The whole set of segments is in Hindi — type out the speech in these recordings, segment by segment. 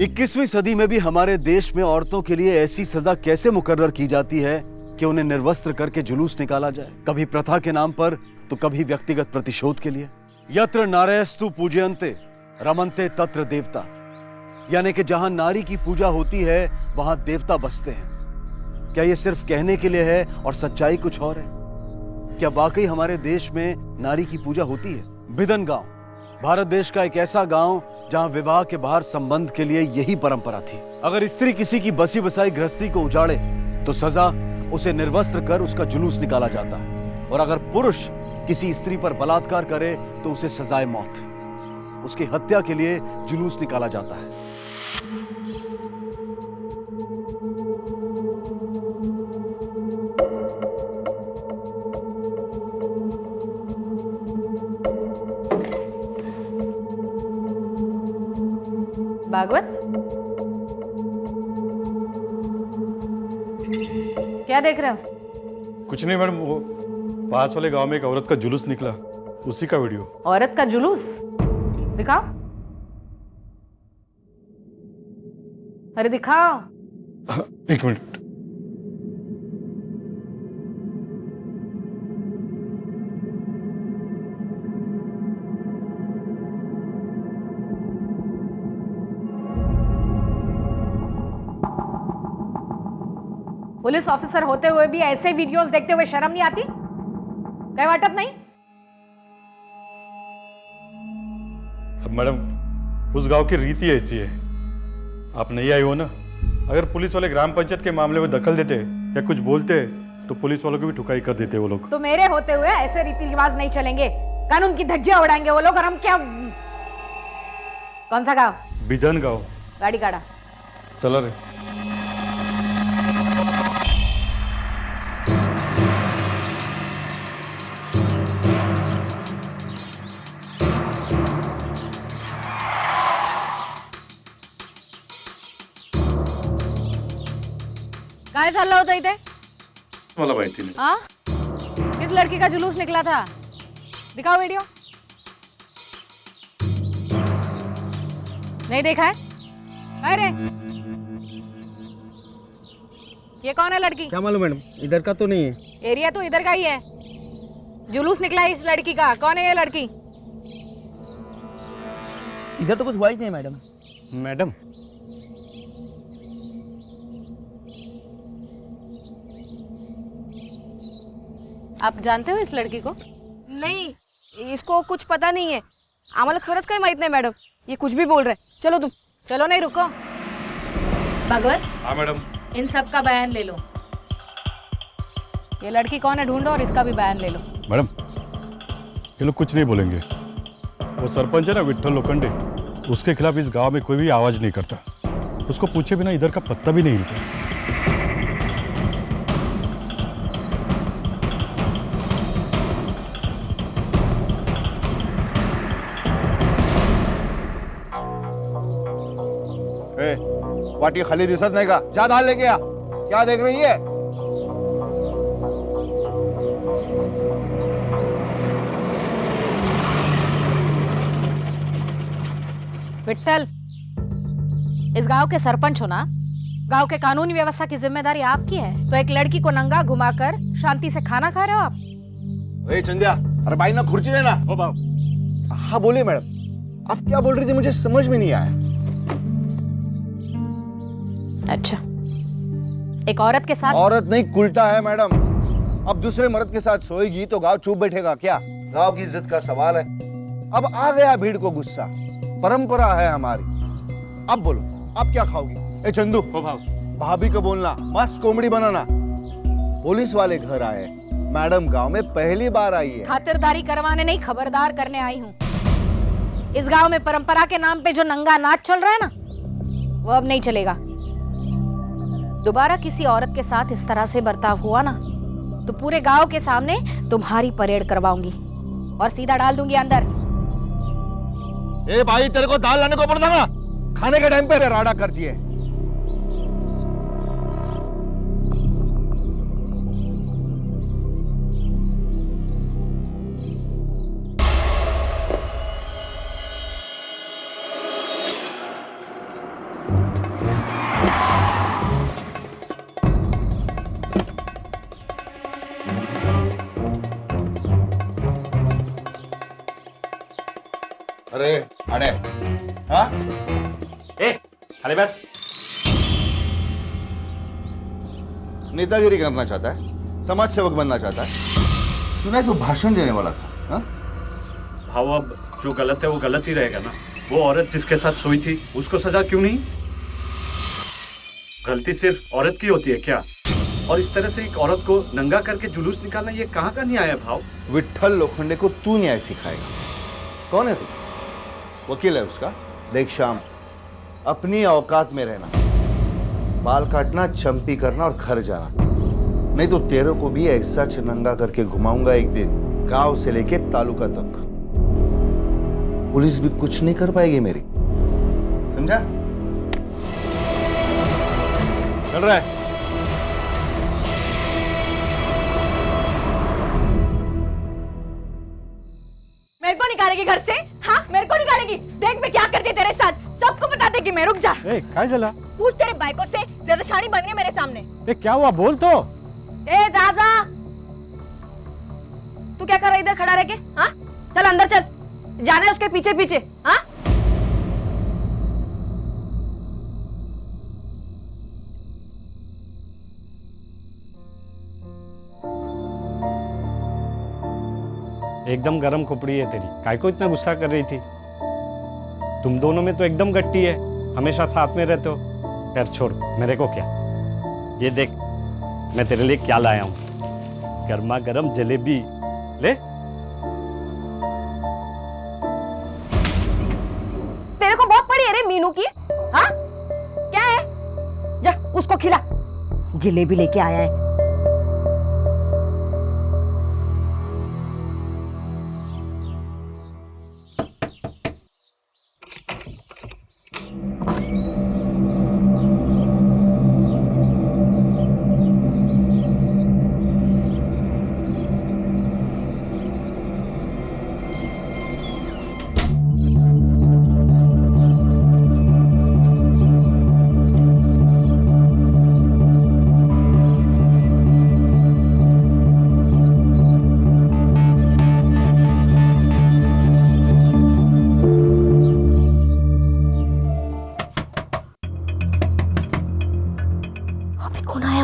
21वीं सदी में भी हमारे देश में औरतों के लिए ऐसी सजा कैसे मुकर्रर की जाती है कि उन्हें निर्वस्त्र करके जुलूस निकाला जाए, कभी प्रथा के नाम पर तो कभी व्यक्तिगत प्रतिशोध के लिए। यत्र नारयस्तु पूजयन्ते रमन्ते तत्र देवता, यानी कि जहां नारी की पूजा होती है वहां देवता बसते हैं। क्या यह सिर्फ कहने के लिए है और सच्चाई कुछ और है? क्या वाकई हमारे देश में नारी की पूजा होती है? बिदन गांव भारत देश का एक ऐसा गांव जहां विवाह के बाहर संबंध के लिए यही परंपरा थी। अगर स्त्री किसी की बसी बसाई गृहस्थी को उजाड़े तो सजा उसे निर्वस्त्र कर उसका जुलूस निकाला जाता है, और अगर पुरुष किसी स्त्री पर बलात्कार करे तो उसे सजाए मौत, उसकी हत्या के लिए जुलूस निकाला जाता है। भागवत, क्या देख रहे हो? कुछ नहीं मैडम, वो पास वाले गांव में एक औरत का जुलूस निकला, उसी का वीडियो। औरत का जुलूस दिखाओ। अरे दिखाओ। एक मिनट। पुलिस ऑफिसर होते हुए भी ऐसे वीडियोस देखते हुए शर्म नहीं आती? क्या वाटत नहीं? अब मैडम, उस गांव की रीति ऐसी है, आप नहीं आई हो ना। अगर पुलिस वाले ग्राम पंचायत के मामले में दखल देते या कुछ बोलते तो पुलिस वालों को भी ठुकाई कर देते वो लोग। तो मेरे होते हुए ऐसे रीति रिवाज नहीं चलेंगे, कानून की धज्जियां उड़ाएंगे वो लोग, और हम क्या? कौन सा गांव? बिधन गांव। गाड़ी काढ़ा। चला रे। काय चाललं होतं इथे? मला माहिती नाही। हाँ? किस लड़की का जुलूस निकला था? दिखाओ वीडियो। नहीं देखा है? अरे ये कौन है लड़की? क्या मालूम मैडम, इधर का तो नहीं है। एरिया तो इधर का ही है। जुलूस निकला है इस लड़की का, कौन है ये लड़की? इधर तो कुछ हुआ ही नहीं मैडम। मैडम, आप जानते हो इस लड़की को? नहीं, इसको कुछ पता नहीं है। आम्हाला खरंच काही माहित नाही मॅडम, ये कुछ भी बोल रहे। चलो तुम। चलो नहीं रुको। भगवत, हाँ मैडम। इन सब का बयान ले लो। ये लड़की कौन है ढूंढो और इसका भी बयान ले लो। मैडम, ये लोग कुछ नहीं बोलेंगे। वो सरपंच है ना विठल लोखंडे, उसके खिलाफ इस गांव में कोई भी आवाज नहीं करता। उसको पूछे बिना इधर का पत्ता भी नहीं हिलता। वाटी खाली दिसत नाही का? जा धाल लेके आ। क्या देख रही है? विठल, इस गांव के सरपंच हो ना? गांव के कानूनी व्यवस्था की जिम्मेदारी आपकी है, तो एक लड़की को नंगा घुमाकर शांति से खाना खा रहे हो आप? ए चंद्या, अरे भाई ना खुर्ची देना। ओ बाप। हाँ बोलिए मैडम, आप क्या बोल रही थी? मुझे समझ में नहीं आया। अच्छा, एक औरत के साथ? औरत नहीं, उल्टा है मैडम। अब दूसरे मर्द के साथ सोएगी तो गांव चुप बैठेगा क्या? गांव की इज्जत का सवाल है। अब आ गया भीड़ को गुस्सा, परंपरा है हमारी। अब बोलो, आप क्या खाओगी? ए चंदू, भाभी को बोलना मस्त कोमड़ी बनाना। पुलिस वाले घर आए, मैडम गांव में पहली बार आई है। खातिरदारी करवाने नहीं, खबरदार करने आई हूँ। इस गांव में परंपरा के नाम पे जो नंगा नाच चल रहा है ना, वो अब नहीं चलेगा। दोबारा किसी औरत के साथ इस तरह से बर्ताव हुआ ना, तो पूरे गांव के सामने तुम्हारी परेड करवाऊंगी और सीधा डाल दूंगी अंदर। ए भाई, तेरे को दाल लाने को पड़ता ना, खाने के टाइम पे राडा करती है। अरे अरे हाँ ए अरे बस नेतागिरी करना चाहता है, समाज सेवक बनना चाहता है। सुना है तो भाषण देने वाला था। हाँ भाव अब जो गलत है वो गलत ही रहेगा ना। वो औरत जिसके साथ सोई थी उसको सजा क्यों नहीं? गलती सिर्फ औरत की होती है क्या? और इस तरह से एक औरत को नंगा करके जुलूस निकालना ये कहाँ का न्याय है भाव? विट्ठल लोखंडे को तू न्याय सिखाएगा। कौन है तू? वकील है उसका। देख श्याम, अपनी औकात में रहना, बाल काटना, चंपी करना और घर जाना, नहीं तो तेरे को भी ऐसा नंगा करके घुमाऊंगा एक दिन, गांव से लेके तालुका तक। पुलिस भी कुछ नहीं कर पाएगी मेरी, समझा? चल रहा है। मेरे को निकालेगी घर से? हाँ मेरे को निकालेगी। देख मैं क्या करती है तेरे साथ, सबको बता देगी मैं। रुक जा। ए काय झाला? पूछ तेरे बाइको से, ज्यादा शानी बन रही है मेरे सामने। ए क्या हुआ बोल तो। ए दादा, तू क्या कर रहा है इधर खड़ा रह के? हाँ चल अंदर चल, जाना है उसके पीछे पीछे। हाँ एकदम गरम खोपड़ी है तेरी, काय को इतना गुस्सा कर रही थी? तुम दोनों में तो एकदम गट्टी है, हमेशा साथ में रहते हो। खैर छोड़, मेरे को क्या। ये देख मैं तेरे लिए क्या लाया हूं, गर्मा गर्म जलेबी ले। तेरे को बहुत पड़ी है रे मीनू की। हाँ क्या है, जा उसको खिला। जलेबी लेके आया है।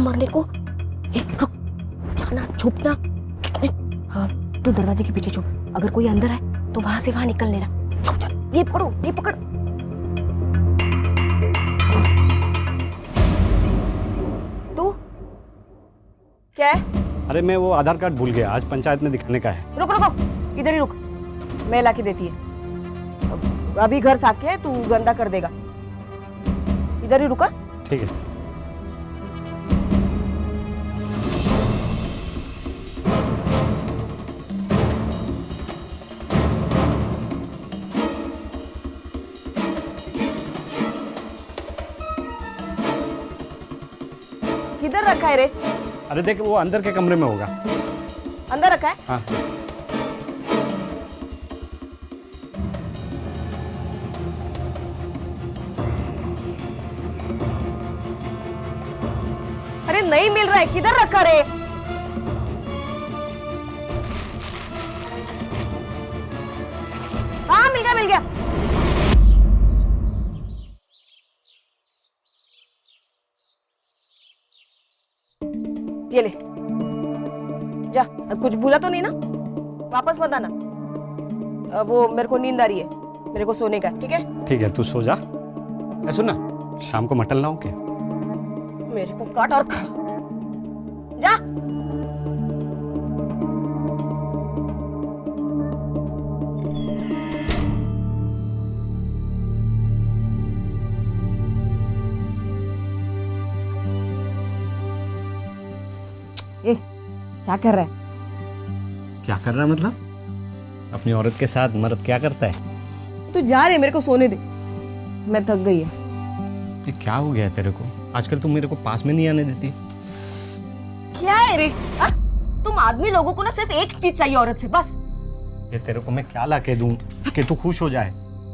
मरने को। रुक जाना, छुपना। हाँ तू दरवाजे के पीछे छुप, अगर कोई अंदर आए तो वहां से वहां निकल लेना। छुप चल, ये पकड़ो, ये पकड़। तू क्या है? अरे मैं वो आधार कार्ड भूल गया, आज पंचायत में दिखाने का है। रुक रुक इधर ही रुक, मैं लाके देती है। अभी घर साफ किया है, तू गंदा कर देगा। इधर ही रुका। ठीक है। किधर रखा है रे? अरे देख वो अंदर के कमरे में होगा। अंदर रखा है? हाँ। अरे नहीं मिल रहा है, किधर रखा रे? हाँ मिल गया, मिल गया। ये ले जा, कुछ भूला तो नहीं ना? वापस मत आना। वो मेरे को नींद आ रही है, मेरे को सोने का है। ठीक है? ठीक है, तू सो जा। सुन ना, शाम को मटन लाऊं क्या? मेरे को काट और खा। जा। ए, क्या कर रहा है? क्या कर रहा है मतलब? अपनी औरत के साथ मर्द क्या करता है? तू जा रहे, मेरे को सोने दे, मैं थक गई है। ये क्या हो गया है तेरे को? आजकल तुम मेरे को पास में नहीं आने देती। क्या है रे? तुम आदमी लोगों को ना सिर्फ एक चीज चाहिए औरत से, बस। ये तेरे को मैं क्या ला के दूं कि तू खुश हो जाए?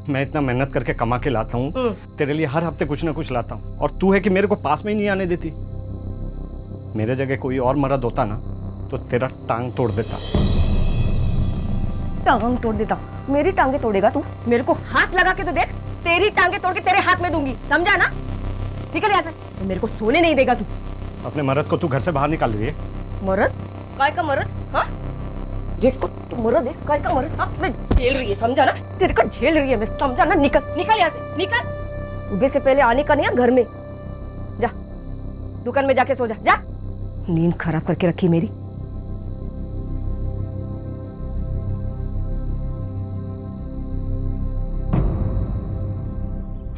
मैं इतना मेहनत करके कमा के लाता हूँ, तेरे लिए हर हफ्ते कुछ ना कुछ लाता हूँ, और तू है कि मेरे को पास में ही नहीं आने देती। मेरे जगह कोई और मर्द होता ना तो तेरा टांग तोड़ देता। टांग तोड़ देता हूँ। मेरी टांगे तोड़ेगा तू? मेरे को हाथ लगा के तो देख, तेरी टांगे तोड़ के तेरे हाथ में दूंगी, समझा ना? निकल यहाँ से, तो मेरे को सोने नहीं देगा तू। अपने मर्द को तू घर से बाहर निकाल रही है। मर्द? काय का मर्द? हाँ, देखो तू मर्द है, काय का मर्द? हाँ, मैं झेल रही है, समझा ना? तेरे को झेल रही है मैं, समझा ना? निकल निकल यहाँ से, निकल। सुबह से पहले आने का नहीं है घर में। जा दुकान में जाके सो जा, जा। नींद खराब करके रखी मेरी।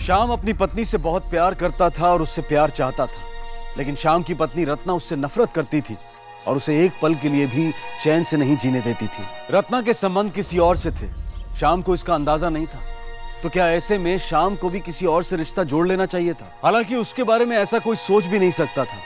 श्याम अपनी पत्नी से बहुत प्यार करता था और उससे प्यार चाहता था, लेकिन श्याम की पत्नी रत्ना उससे नफरत करती थी और उसे एक पल के लिए भी चैन से नहीं जीने देती थी। रत्ना के संबंध किसी और से थे, श्याम को इसका अंदाजा नहीं था। तो क्या ऐसे में श्याम को भी किसी और से रिश्ता जोड़ लेना चाहिए था? हालांकि उसके बारे में ऐसा कोई सोच भी नहीं सकता था।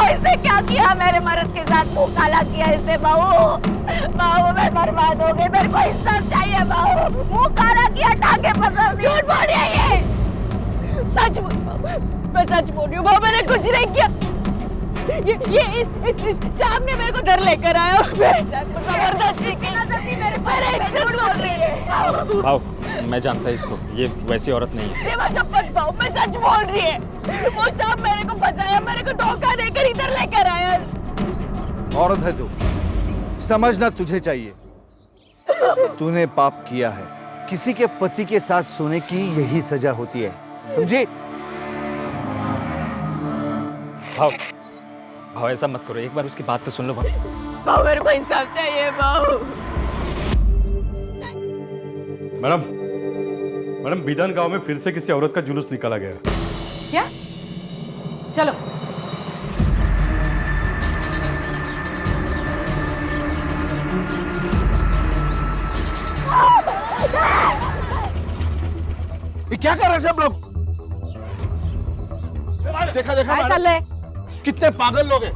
इसने क्या किया मेरे मर्द के साथ? मुंह काला किया इसने। बहू मैं बर्बाद हो गई, मेरे को इंसाफ चाहिए बहू। मुंह काला किया, टांगे पसंद। झूठ बोल रही है ये। सच मैं सच बोल रही हूँ बहू, मैंने कुछ नहीं किया। ये इस श्याम ने मेरे को घर लेकर आया और मेरे साथ जबरदस्ती की। मेरे झूठ बोल रही है। भाव, मैं जानता है इसको, ये वैसी औरत नहीं है। देवा शपथ बहू, मैं सच बोल रही है। वो श्याम मेरे को फंसाया, मेरे को धोखा देकर इधर लेकर आया। औरत है तू, समझना तुझे चाहिए। तूने पाप किया है। किसी के पति के साथ सोने की यही सजा होती है, समझे? भाव ऐसा मत करो, एक बार उसकी बात तो सुन लो। बहू मेरे को इंसाफ चाहिए बहू। मैडम बिदन गांव में फिर से किसी औरत का जुलूस निकाला गया। क्या? चलो। ये क्या कर रहे हैं सब लोग? देखा मैडम, कितने पागल लोग हैं।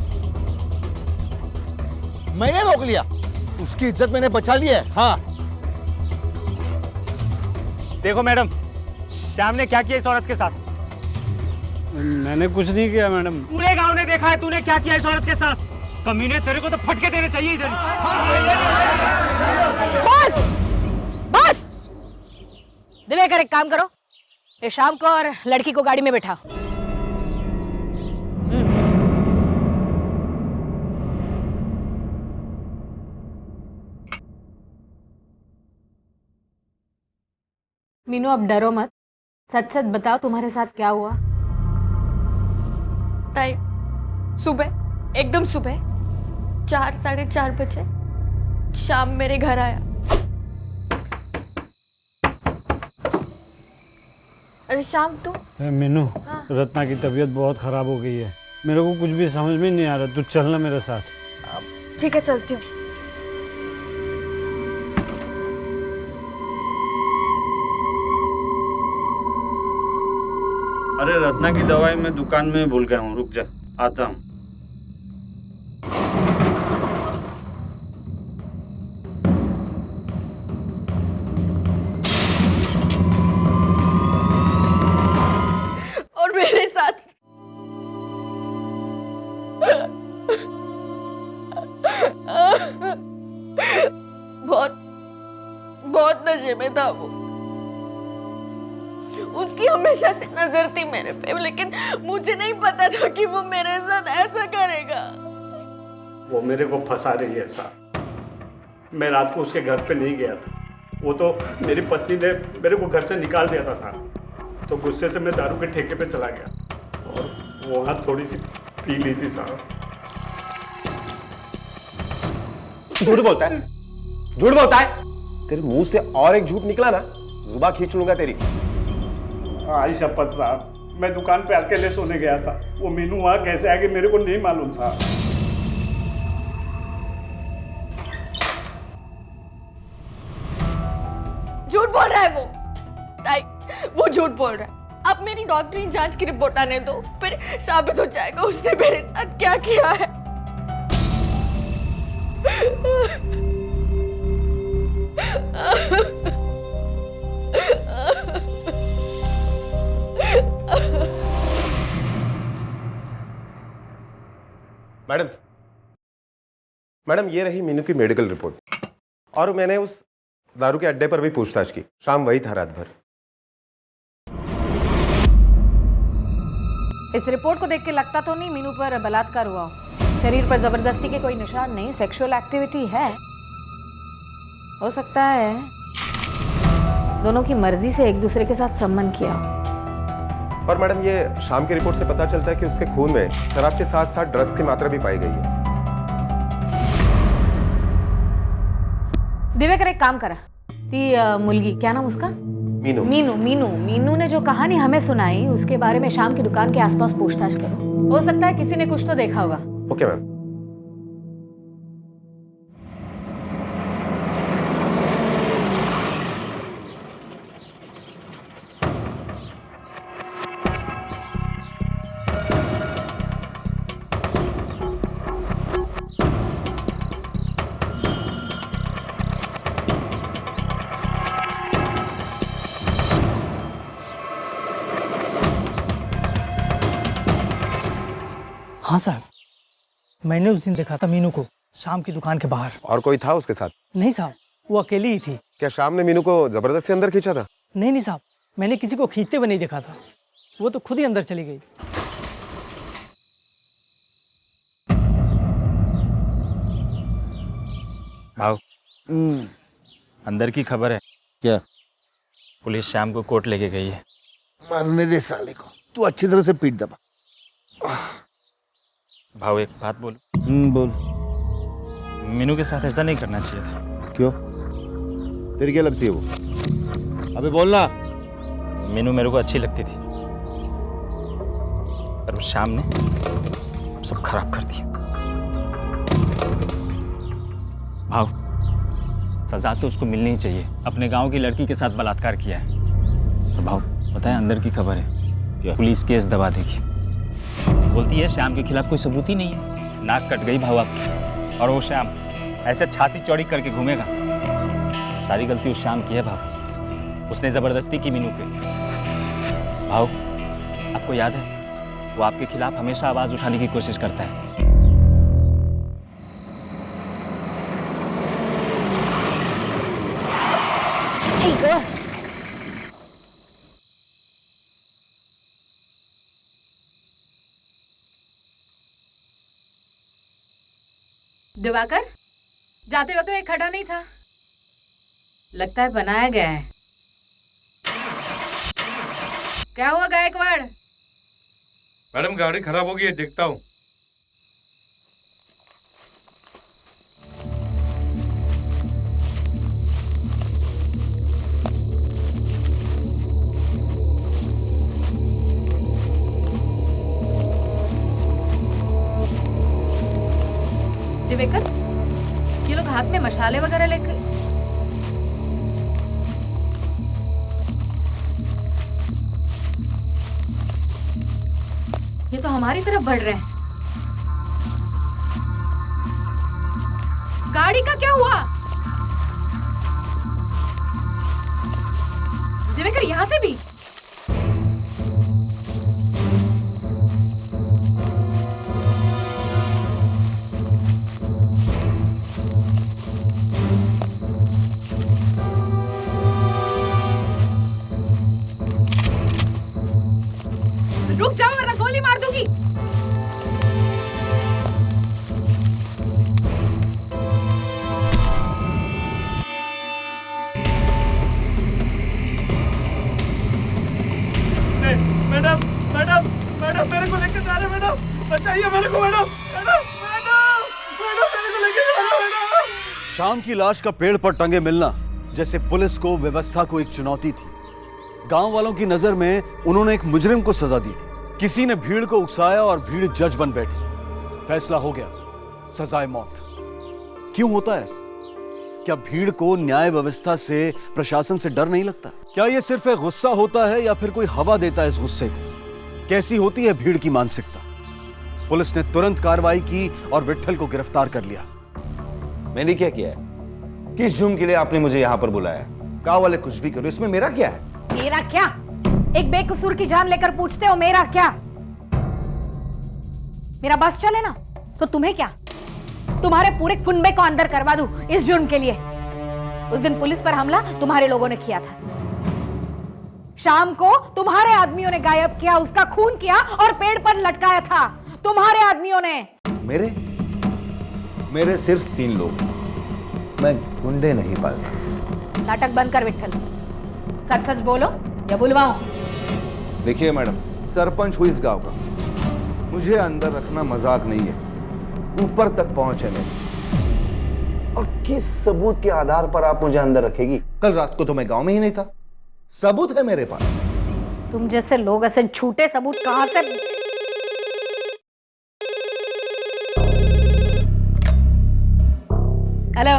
मैंने रोक लिया, उसकी इज्जत मैंने बचा ली है। हाँ देखो मैडम, श्याम ने क्या किया इस औरत के साथ? मैंने कुछ नहीं किया मैडम। पूरे गांव ने देखा है तूने क्या किया इस औरत के साथ। कमीने, तेरे को तो फटके देने चाहिए इधर। बस दिवेकर, एक काम करो, ये शाम को और लड़की को गाड़ी में बैठा। मीनू, अब डरो मत, सच सच बताओ तुम्हारे साथ क्या हुआ? ताई, सुबह, एकदम सुबह 4, 4:30 बजे शाम मेरे घर आया। अरे शाम तू? मीनू, रत्ना की तबीयत बहुत खराब हो गई है, मेरे को कुछ भी समझ में नहीं आ रहा। तू चलना मेरे साथ। ठीक है, चलती हूँ। अरे रत्ना की दवाई मैं दुकान में भूल गया हूँ, रुक जा, आता हूँ। और मेरे साथ बहुत नशे में था वो। उसकी हमेशा से नजर थी मेरे पे, लेकिन मुझे नहीं पता था कि वो मेरे साथ ऐसा करेगा। वो मेरे को फंसा रही है साहब। मैं रात को उसके घर पे नहीं गया था, वो तो मेरी पत्नी ने मेरे को घर से निकाल दिया था साहब। तो गुस्से से मैं दारू के ठेके पे चला गया और वहाँ थोड़ी सी पी ली थी साहब। झूठ बोलता है, झूठ बोलता है। तेरे मुंह से और एक झूठ निकला ना, जुबान खींच लूंगा तेरी। आई शपथ साहब, मैं दुकान पे अकेले सोने गया था। वो मीनू वहाँ कैसे आ गई मेरे को नहीं मालूम साहब। झूठ बोल रहा है वो। ताई, वो झूठ बोल रहा है। अब मेरी डॉक्टरी जांच की रिपोर्ट आने दो, फिर साबित हो जाएगा उसने मेरे साथ क्या किया है। मैडम, मैडम ये रही मीनू की मेडिकल रिपोर्ट, और मैंने उस दारू के अड्डे पर भी पूछताछ की। शाम वही था रात भर। इस रिपोर्ट को देख के लगता तो नहीं मीनू पर बलात्कार हुआ हो। शरीर पर जबरदस्ती के कोई निशान नहीं, सेक्सुअल एक्टिविटी है। हो सकता है दोनों की मर्जी से एक दूसरे के साथ संबंध किया। और मैडम ये शाम की रिपोर्ट से पता चलता है कि उसके खून में शराब के साथ साथ ड्रग्स की मात्रा भी पाई गई है। दिव्याकर एक काम करा, ती मुलगी, क्या नाम उसका? मीनू। मीनू ने जो कहानी हमें सुनाई उसके बारे में शाम की दुकान के आसपास पूछताछ करो। हो सकता है किसी ने कुछ तो देखा होगा। Okay ma'am. हाँ साहब, मैंने उस दिन देखा था मीनू को शाम की दुकान के बाहर। और कोई था उसके साथ? नहीं साहब, वो अकेली ही थी। क्या शाम ने मीनू को जबरदस्ती अंदर खींचा था? नहीं साहब, मैंने किसी को खींचते हुए नहीं देखा था। वो तो खुद ही अंदर चली गई। भाव, अंदर की खबर है। क्या? पुलिस शाम को कोर्ट लेके गई है। मरने दे साले को, तू अच्छी तरह से पीट दबा। भाव एक बात बोलूं? बोल। मीनू के साथ ऐसा नहीं करना चाहिए था। क्यों? तेरी क्या लगती है वो? अबे बोलना। मीनू मेरे को अच्छी लगती थी, पर उस शाम ने सब खराब कर दिया। भाव, सजा तो उसको मिलनी ही चाहिए। अपने गांव की लड़की के साथ बलात्कार किया है। और भाव, पता है अंदर की खबर है, क्या? पुलिस केस दबा देगी। बोलती है श्याम के खिलाफ कोई सबूत ही नहीं है। नाक कट गई भाव आपकी। और वो श्याम ऐसे छाती चौड़ी करके घूमेगा। सारी गलती उस श्याम की है भाव। उसने जबरदस्ती की मीनू पे। भाव, आपको याद है वो आपके खिलाफ हमेशा आवाज उठाने की कोशिश करता है। दिवाकर, जाते वक्त एक खड़ा नहीं था, लगता है बनाया गया है। क्या हुआ गायकवाड़? मैडम गाड़ी खराब हो गई है, देखता हूँ। दिवेकर, ये लोग हाथ में मशाले वगैरह लेकर। ये तो हमारी तरफ बढ़ रहे हैं। गाड़ी का क्या हुआ? दिवेकर, यहां से भी? रुक जाओ वरना गोली मार दूंगी। शाम की लाश का पेड़ पर टंगे मिलना जैसे पुलिस को, व्यवस्था को एक चुनौती थी। गांव वालों की नजर में उन्होंने एक मुजरिम को सजा दी थी। किसी ने भीड़ को उकसाया और भीड़ जज बन बैठी। फैसला हो गया, सजाए मौत। क्यों होता है ऐसा? क्या भीड़ को न्याय व्यवस्था से, प्रशासन से डर नहीं लगता? क्या यह सिर्फ एक गुस्सा होता है या फिर कोई हवा देता है इस गुस्से को? कैसी होती है भीड़ की मानसिकता? पुलिस ने तुरंत कार्रवाई की और विट्ठल को गिरफ्तार कर लिया। मैंने क्या किया है? किस जुर्म के लिए आपने मुझे यहां पर बुलाया? गांव वाले कुछ भी करो, इसमें मेरा क्या है? मेरा क्या? एक बेकसूर की जान लेकर पूछते हो मेरा क्या? मेरा बस चले ना तो तुम्हें क्या? तुम्हारे पूरे कुनबे को अंदर करवा दूं इस जुर्म के लिए। उस दिन पुलिस पर हमला तुम्हारे लोगों ने किया था। शाम को तुम्हारे आदमियों ने गायब किया, उसका खून किया और पेड़ पर लटकाया था तुम्हारे आदमियों ने। मेरे सिर्फ 3 लोग। मैं गुंडे नहीं पालता। नाटक बंद कर विट्ठल, सच सच बोलो या बुलवाऊं? देखिए मैडम, सरपंच हूं इस गांव का। मुझे अंदर रखना मजाक नहीं है। ऊपर तक पहुंच है मेरी। और किस सबूत के आधार पर आप मुझे अंदर रखेगी? कल रात को तो मैं गांव में ही नहीं था। सबूत है मेरे पास। तुम जैसे लोग ऐसे झूठे सबूत कहां से? Hello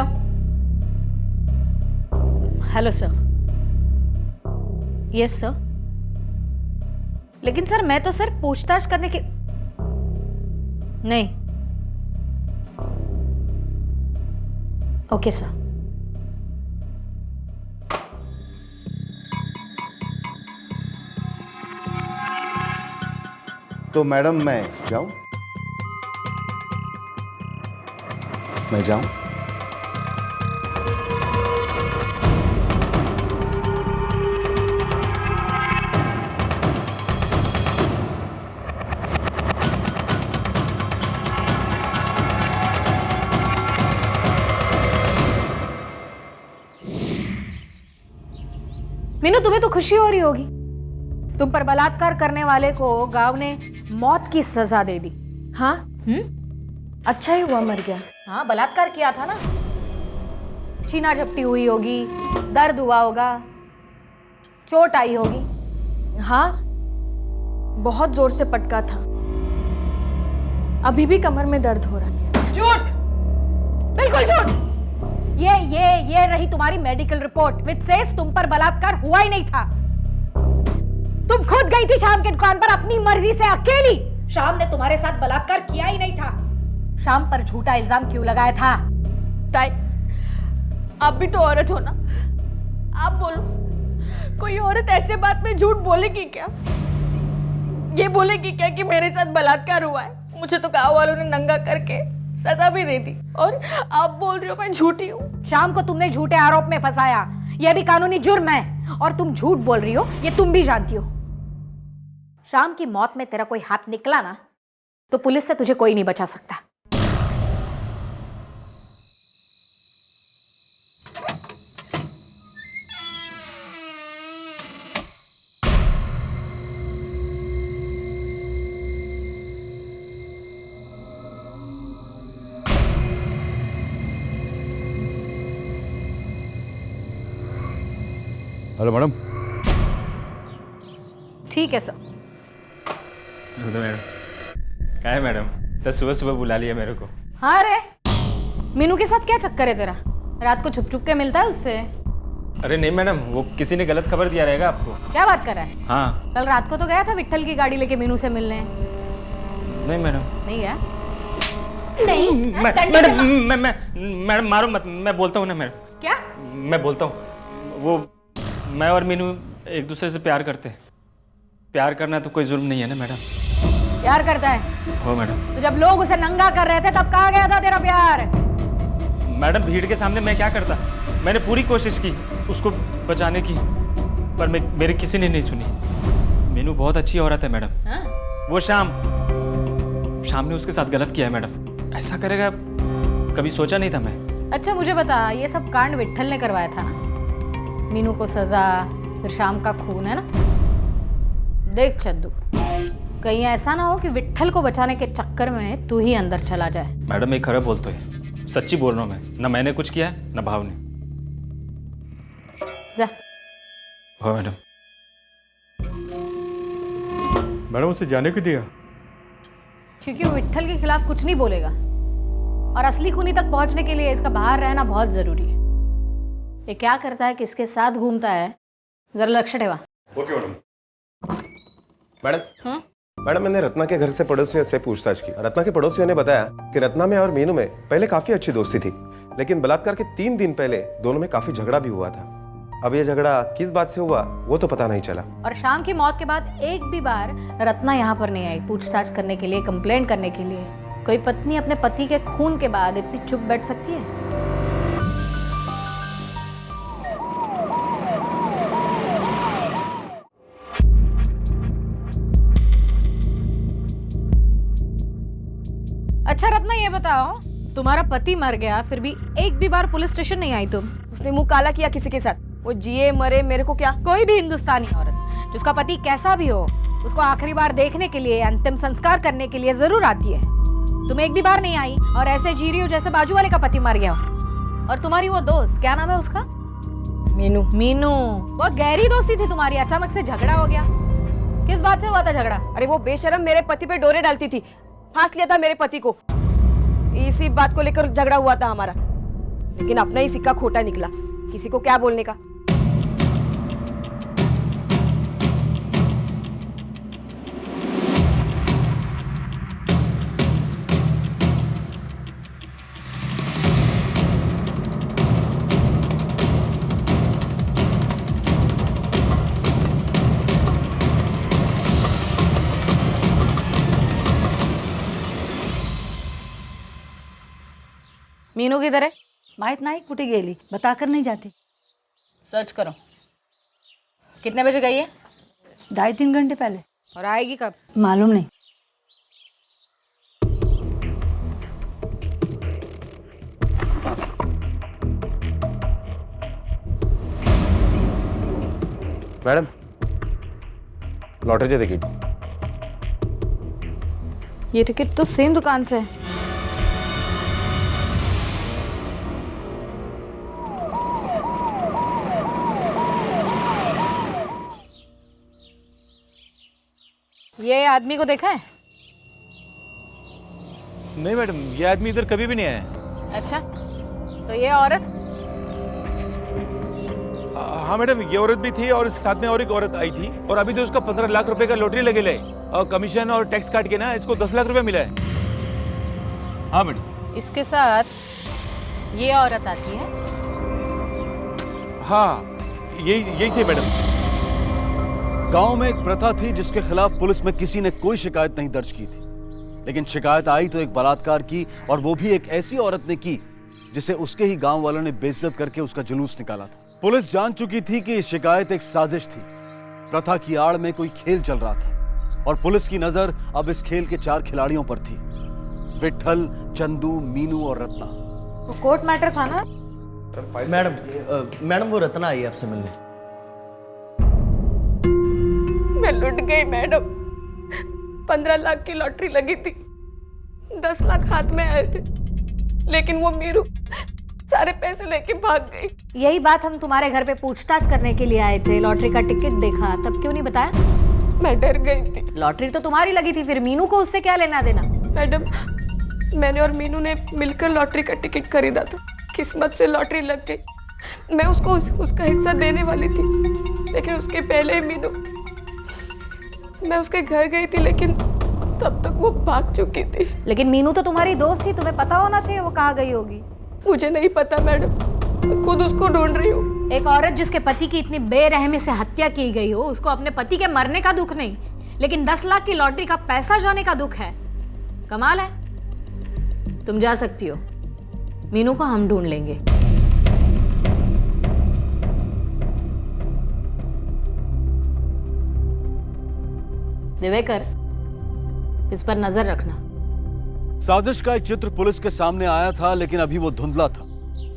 hello sir. Yes sir. लेकिन सर मैं तो सिर्फ पूछताछ करने की नहीं। Okay sir. तो मैडम मैं जाऊं? मैं जाऊं? मीनू, तुम्हें तो खुशी हो रही होगी। तुम पर बलात्कार करने वाले को गांव ने मौत की सजा दे दी। हाँ अच्छा ही हुआ मर गया। हाँ, बलात्कार किया था ना। छीना झपटी हुई होगी, दर्द हुआ होगा, चोट आई होगी। हाँ बहुत जोर से पटका था। अभी भी कमर में दर्द हो रहा है। झूठ, बिल्कुल झूठ। ये रही तुम्हारी मेडिकल रिपोर्ट विच सेज तुम पर बलात्कार हुआ ही नहीं था। तुम खुद गई थी शाम के दुकान पर अपनी मर्जी से अकेली। शाम ने तुम्हारे साथ बलात्कार किया ही नहीं था। शाम पर झूठा इल्जाम क्यों लगाया था? ताई आप भी तो औरत हो ना, आप बोलो, कोई औरत ऐसे बात में झूठ बोलेगी क्या? ये बोलेगी क्या कि मेरे साथ बलात्कार हुआ है? मुझे तो गांव वालों ने नंगा करके सजा भी दे दी और आप बोल रही हो मैं झूठी हूँ। शाम को तुमने झूठे आरोप में फंसाया, यह भी कानूनी जुर्म है। और तुम झूठ बोल रही हो ये तुम भी जानती हो। शाम की मौत में तेरा कोई हाथ निकला ना तो पुलिस से तुझे कोई नहीं बचा सकता। Hello madam. ठीक है सर। मैडम क्या है मैडम, तो सुबह सुबह बुला लिया मेरे को। हाँ रे, मीनू के साथ क्या चक्कर है तेरा? रात को छुप छुप के मिलता है उससे? अरे नहीं मैडम, वो किसी ने गलत खबर दिया रहेगा आपको। क्या बात कर रहा है? हाँ। कल रात को तो गया था विट्ठल की गाड़ी लेके मीनू से मिलने। नहीं मैडम। नहीं गया? मैडम मारो मत, मैं बोलता हूँ ना मैडम। क्या? मैं बोलता हूँ, वो मैं और मीनू एक दूसरे से प्यार करते हैं। प्यार करना तो कोई जुर्म नहीं है ना मैडम। प्यार करता है? हो मैडम। तो जब लोग उसे नंगा कर रहे थे तब कहाँ गया था तेरा प्यार? मैडम भीड़ के सामने मैं क्या करता? मैंने पूरी कोशिश की उसको बचाने की, पर मेरी किसी ने नहीं सुनी। मीनू बहुत अच्छी औरत है मैडम। हाँ? वो शाम ने उसके साथ गलत किया है मैडम। ऐसा करेगा कभी सोचा नहीं था मैं। अच्छा मुझे बता, ये सब कांड विट्ठल ने करवाया था ना? मीनू को सजा, फिर शाम का खून, है ना? देख चद्दू, कहीं ऐसा ना हो कि विट्ठल को बचाने के चक्कर में तू ही अंदर चला जाए। मैडम एक खरं बोलतोय, सच्ची बोल रहा हूँ मैं, ना मैंने कुछ किया है ना भाव ने। जा। हाँ मैडम। मैडम उसे जाने क्यों दिया? क्योंकि वो विट्ठल के खिलाफ कुछ नहीं बोलेगा और असली खूनी तक पहुंचने के लिए इसका बाहर रहना बहुत जरूरी है। ये क्या करता है, किसके साथ घूमता है, जरा लक्ष्य ठेवा। Okay madam. मैडम मैडम, मैंने रत्ना के घर से पड़ोसियों से पूछताछ की। रत्ना के पड़ोसियों ने बताया कि रत्ना में और मीनू में पहले काफी अच्छी दोस्ती थी, लेकिन बलात्कार के 3 दिन पहले दोनों में काफी झगड़ा भी हुआ था। अब ये झगड़ा किस बात से हुआ वो तो पता नहीं चला। और शाम की मौत के बाद एक भी बार रत्ना यहाँ पर नहीं आई पूछताछ करने के लिए, कंप्लेंट करने के लिए। कोई पत्नी अपने पति के खून के बाद इतनी चुप बैठ सकती है? अच्छा रत्ना, ये बताओ, तुम्हारा पति मर गया फिर भी एक भी बार पुलिस स्टेशन नहीं आई तुम? उसने मुंह काला किया किसी के साथ, वो जिए मरे मेरे को क्या। कोई भी हिंदुस्तानी औरत जिसका पति कैसा भी हो उसको आखिरी बार देखने के लिए, अंतिम संस्कार करने के लिए जरूर आती है। तुम एक भी बार नहीं आई और ऐसे जी रही हो जैसे बाजू वाले का पति मर गया हो। और तुम्हारी वो दोस्त, क्या नाम है उसका? मीनू। मीनू, वो गहरी दोस्ती थी तुम्हारी, अचानक से झगड़ा हो गया। किस बात से हुआ था झगड़ा? अरे वो बेशरम मेरे पति पे डोरे डालती थी, फांस लिया था मेरे पति को। इसी बात को लेकर झगड़ा हुआ था हमारा, लेकिन अपना ही सिक्का खोटा निकला। किसी को क्या बोलने का। मीनू किधर है? माहित नाही कुठे गेली, बताकर नहीं जाते। सर्च करो। कितने बजे गई है? 2.5-3 घंटे पहले। और आएगी कब? मालूम नहीं। Madam, lottery ticket. ये टिकट तो सेम दुकान से है। ये आदमी को देखा है? नहीं मैडम, ये आदमी इधर कभी भी नहीं आया। अच्छा, तो ये औरत? हाँ मैडम, ये औरत भी थी और साथ में और एक औरत आई थी। और अभी तो उसका 15 लाख रुपए का लॉटरी लगे ले, और कमीशन और टैक्स काट के ना इसको 10 लाख रुपए मिला है। हाँ मैडम। इसके साथ ये औरत आती है? हाँ, यही थी मैडम। गांव में एक प्रथा थी जिसके खिलाफ पुलिस में किसी ने कोई शिकायत नहीं दर्ज की थी, लेकिन शिकायत आई तो एक बलात्कार की, और वो भी एक ऐसी औरत ने की जिसे उसके ही गांव वालों ने बेइज्जत करके उसका जुलूस निकाला था। पुलिस जान चुकी थी कि शिकायत एक साजिश थी, प्रथा की आड़ में कोई खेल चल रहा था, और पुलिस की नजर अब इस खेल के 4 खिलाड़ियों पर थी, विट्ठल, चंदू, मीनू और रत्ना। वो कोर्ट मैटर था ना? मैडम वो रत्ना आई है आपसे मिलने। मैं लुट गई मैडम। 15 लाख की लॉटरी लगी थी, 10 लाख हाथ में आए थे, लेकिन वो मीरू सारे पैसे लेके भाग गई। यही बात हम तुम्हारे घर पे पूछताछ करने के लिए आए थे। लॉटरी का टिकट देखा, तब क्यों नहीं बताया? मैं डर गई थी। लॉटरी तो तुम्हारी लगी थी, फिर मीनू को उससे क्या लेना देना? मैडम, मैंने और मीनू ने मिलकर लॉटरी का टिकट खरीदा था। किस्मत से लॉटरी लग गई। मैं उसको उसका हिस्सा देने वाली थी, लेकिन उसके पहले मीनू, मैं उसके घर गई थी, लेकिन तब तक वो भाग चुकी थी। लेकिन मीनू तो तुम्हारी दोस्त थी, तुम्हें पता होना चाहिए वो कहाँ गई होगी। मुझे नहीं पता मैडम, मैं खुद उसको ढूंढ रही हूँ। एक औरत जिसके पति की इतनी बेरहमी से हत्या की गई हो, उसको अपने पति के मरने का दुख नहीं, लेकिन 10 लाख की लॉटरी का पैसा जाने का दुख है। कमाल है। तुम जा सकती हो, मीनू को हम ढूंढ लेंगे। दिवेकर, इस पर नजर रखना। साजिश का एक चित्र पुलिस के सामने आया था, लेकिन अभी वो धुंधला था।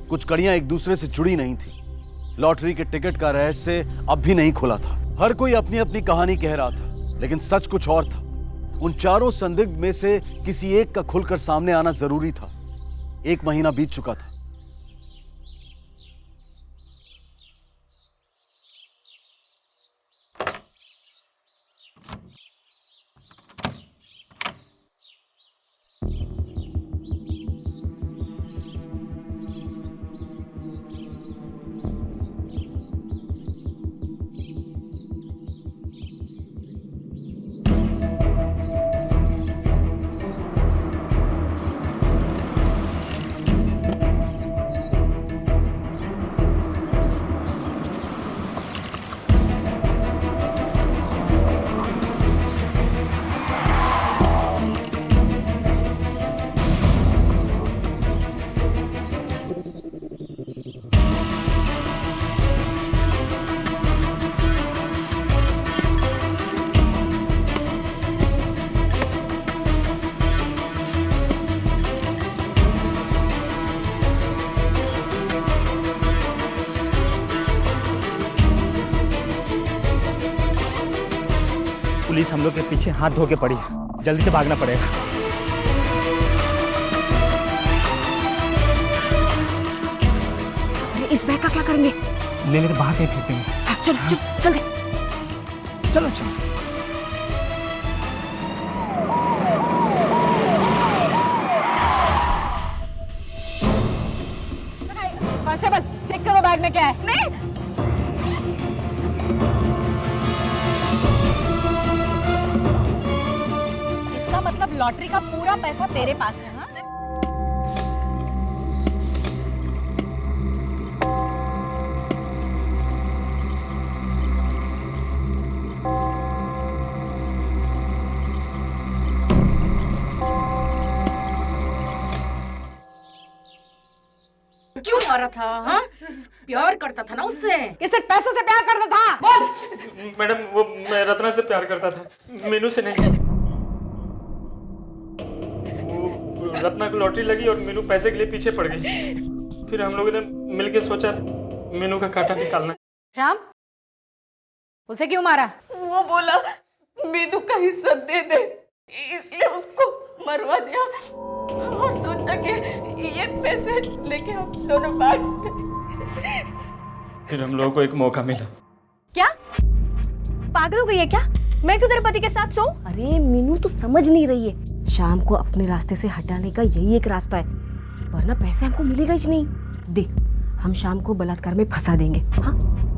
कुछ कड़ियां एक दूसरे से जुड़ी नहीं थी। लॉटरी के टिकट का रहस्य अब भी नहीं खुला था। हर कोई अपनी अपनी कहानी कह रहा था, लेकिन सच कुछ और था। उन चारों संदिग्ध में से किसी एक का खुलकर सामने आना जरूरी था। 1 महीना बीत चुका था। पुलिस हम लोग के पीछे हाथ धो के पड़ी है, जल्दी से भागना पड़ेगा। इस बैग का क्या करेंगे? ले लेते बाहर कहीं फेंकेंगे। चलो चल दे। चलो चलो। कांस्टेबल, चेक करो बैग में क्या है। नहीं। इसका मतलब लॉटरी का पूरा पैसा तेरे पास है, हाँ? क्यों मारा था? हाँ? प्यार करता था ना उससे, कि सिर्फ पैसों से प्यार करता था? बोल। मैडम वो मैं रत्ना से प्यार करता था, मीनू से नहीं। वो रत्ना को लॉटरी लगी और मीनू पैसे के लिए पीछे पड़ गई। फिर हम लोगों ने मिलके सोचा मीनू का कांटा निकालना। श्याम, उसे क्यों मारा? वो बोला मीनू का हिस्सा दे दे, इसलिए उसको मरवा दिया और सोचा कि ये पैसे लेके हम दोनों बांट। फिर हम लोगों को एक मौका मिला। क्या पागल हो गई है क्या? मैं क्यों तेरे पति के साथ सोऊं? अरे मीनू तू समझ नहीं रही है, शाम को अपने रास्ते से हटाने का यही एक रास्ता है, वरना पैसे हमको मिलेगा ही नहीं। देख, हम शाम को बलात्कार में फंसा देंगे, हाँ?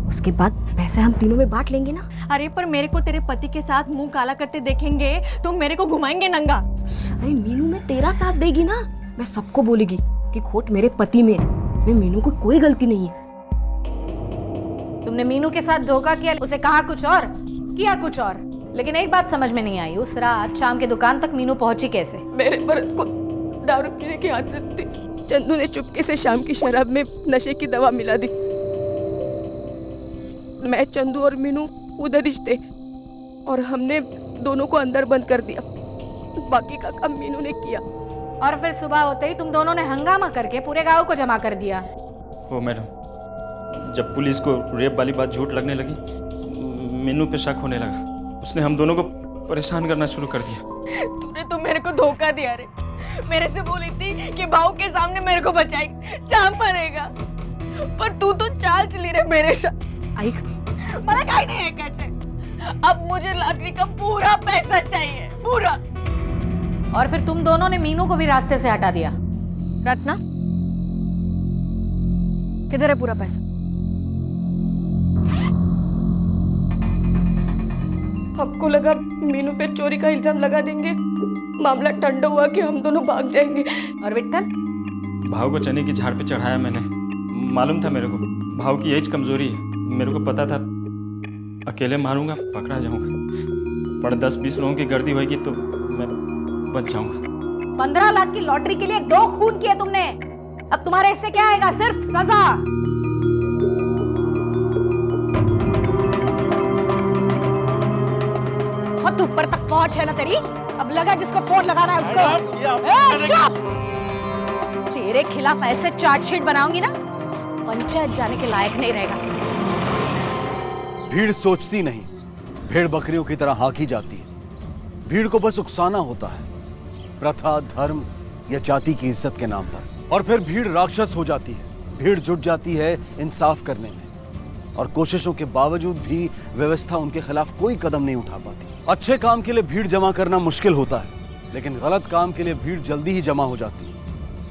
उसके बाद पैसे हम तीनों में बांट लेंगे ना। अरे पर मेरे को तेरे पति के साथ मुंह काला करते देखेंगे तो मेरे को घुमाएंगे नंगा। अरे मीनू में तेरा साथ देगी ना, मैं सबको बोलेगी कि खोट मेरे पति में, इसमें मीनू को कोई गलती नहीं है। तुमने मीनू के साथ धोखा किया, उसे कहा कुछ और, किया कुछ और। लेकिन एक बात समझ में नहीं आई, उस रात शाम के दुकान तक मीनू पहुंची कैसे? मेरे मर्द को दारू पीने की आदत थी, चंदू ने चुपके से शाम की शराब में नशे की दवा मिला दी। मैं, चंदू और मीनू उधर ही थे और हमने दोनों को अंदर बंद कर दिया। बाकी का काम मीनू ने किया। और फिर सुबह होते ही तुम दोनों ने हंगामा करके पूरे गांव को जमा कर दिया। ओ मैडम, जब पुलिस को रेप वाली बात झूठ लगने लगी, मीनू पे शक होने लगा। उसने हम दोनों को परेशान करना शुरू कर दिया। तूने तो मेरे को धोखा दिया रे। मेरे से बोली थी कि भाऊ के सामने मेरे को बचाएगी, शाम मरेगा, पर तू तो चाल चली रे मेरे साथ। आइक, मला काही नहीं ऐकायचंय। अब मुझे लॉटरी का पूरा पैसा चाहिए, पूरा। और फिर तुम दोनों ने मीनू को भी रास्ते से हटा दिया। रत्ना, किधर है पूरा पैसा? आपको लगा मीनू पे चोरी का इल्जाम लगा देंगे, मामला ठंडा हुआ कि हम दोनों भाग जाएंगे। और विट्ठल? भाव को चने की झाड़ पे चढ़ाया मैंने। मालूम था मेरे को भाव की यही कमजोरी है। मेरे को पता था अकेले मारूंगा पकड़ा जाऊंगा, पर 10-20 लोगों की गर्दी होगी तो मैं बच जाऊंगा। 15 लाख की लॉटरी के लिए 2 खून किए तुमने। अब तुम्हारे इससे क्या आएगा? सिर्फ सजा। बहुत ऊपर तक पहुंच है ना तेरी। अब लगा जिसको फोन लगाना है उसको। चुप! तेरे खिलाफ ऐसे चार्जशीट बनाऊंगी ना, पंचायत जाने के लायक नहीं रहेगा। भीड़ सोचती नहीं, भेड़ बकरियों की तरह हाँकी जाती है। भीड़ को बस उकसाना होता है, प्रथा, धर्म या जाति की इज्जत के नाम पर। और फिर भीड़ राक्षस हो जाती है। भीड़ जुट जाती है इंसाफ करने में, और कोशिशों के बावजूद भी व्यवस्था उनके खिलाफ कोई कदम नहीं उठा पाती। अच्छे काम के लिए भीड़ जमा करना मुश्किल होता है, लेकिन गलत काम के लिए भीड़ जल्दी ही जमा हो जाती है।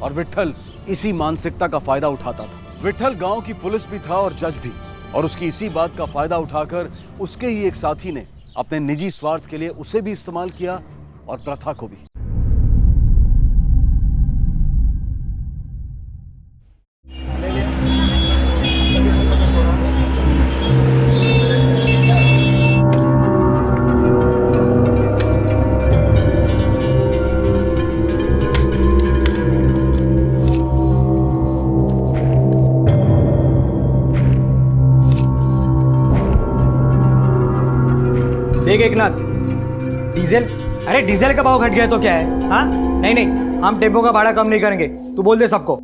और विट्ठल इसी मानसिकता का फायदा उठाता था। विट्ठल गांव की पुलिस भी था और जज भी, और उसकी इसी बात का फायदा उठाकर उसके ही एक साथी ने अपने निजी स्वार्थ के लिए उसे भी इस्तेमाल किया और प्रथा को भी। देख एकनाथ, डीजल, अरे डीजल का भाव घट गया तो क्या है? हाँ नहीं नहीं, हम टेम्पो का भाड़ा कम नहीं करेंगे, तू बोल दे सबको।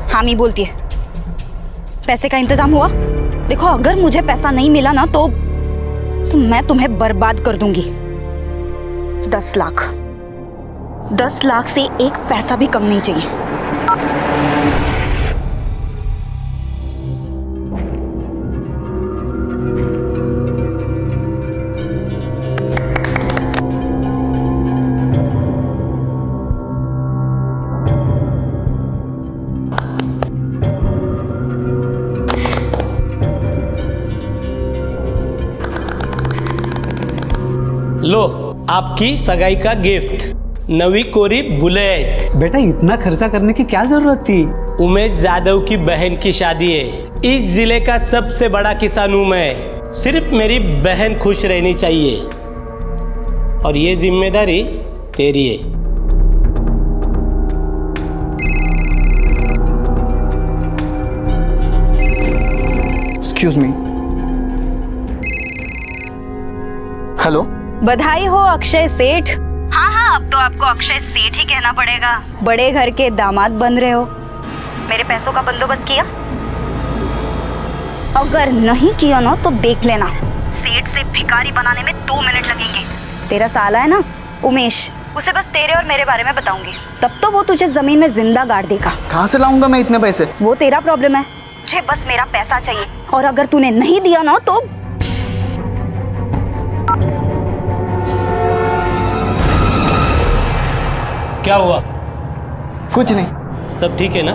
हामी बोलती है, पैसे का इंतजाम हुआ? देखो अगर मुझे पैसा नहीं मिला ना तो मैं तुम्हें बर्बाद कर दूंगी। 10 लाख, 10 लाख से एक पैसा भी कम नहीं चाहिए। लो आपकी सगाई का गिफ्ट, नवी कोरी बुलेट। बेटा इतना खर्चा करने की क्या जरूरत थी? उमेश यादव की बहन की शादी है। इस जिले का सबसे बड़ा किसान हूं मैं, सिर्फ मेरी बहन खुश रहनी चाहिए, और ये जिम्मेदारी तेरी है। Excuse me. हेलो, बधाई हो अक्षय सेठ। हाँ हाँ, अब तो आपको अक्षय सेठ ही कहना पड़ेगा। बड़े घर के दामाद बन रहे हो। मेरे पैसों का बंदोबस्त किया? अगर नहीं किया ना तो देख लेना, सेठ से भिखारी बनाने में 2 मिनट लगेंगे। तेरा साला है ना उमेश, उसे बस तेरे और मेरे बारे में बताऊंगी, तब तो वो तुझे जमीन में जिंदा गाड़ देगा। कहाँ से लाऊंगा मैं इतने पैसे? वो तेरा प्रॉब्लम है, मुझे बस मेरा पैसा चाहिए, और अगर तूने नहीं दिया ना तो क्या हुआ? कुछ नहीं। सब ठीक है ना?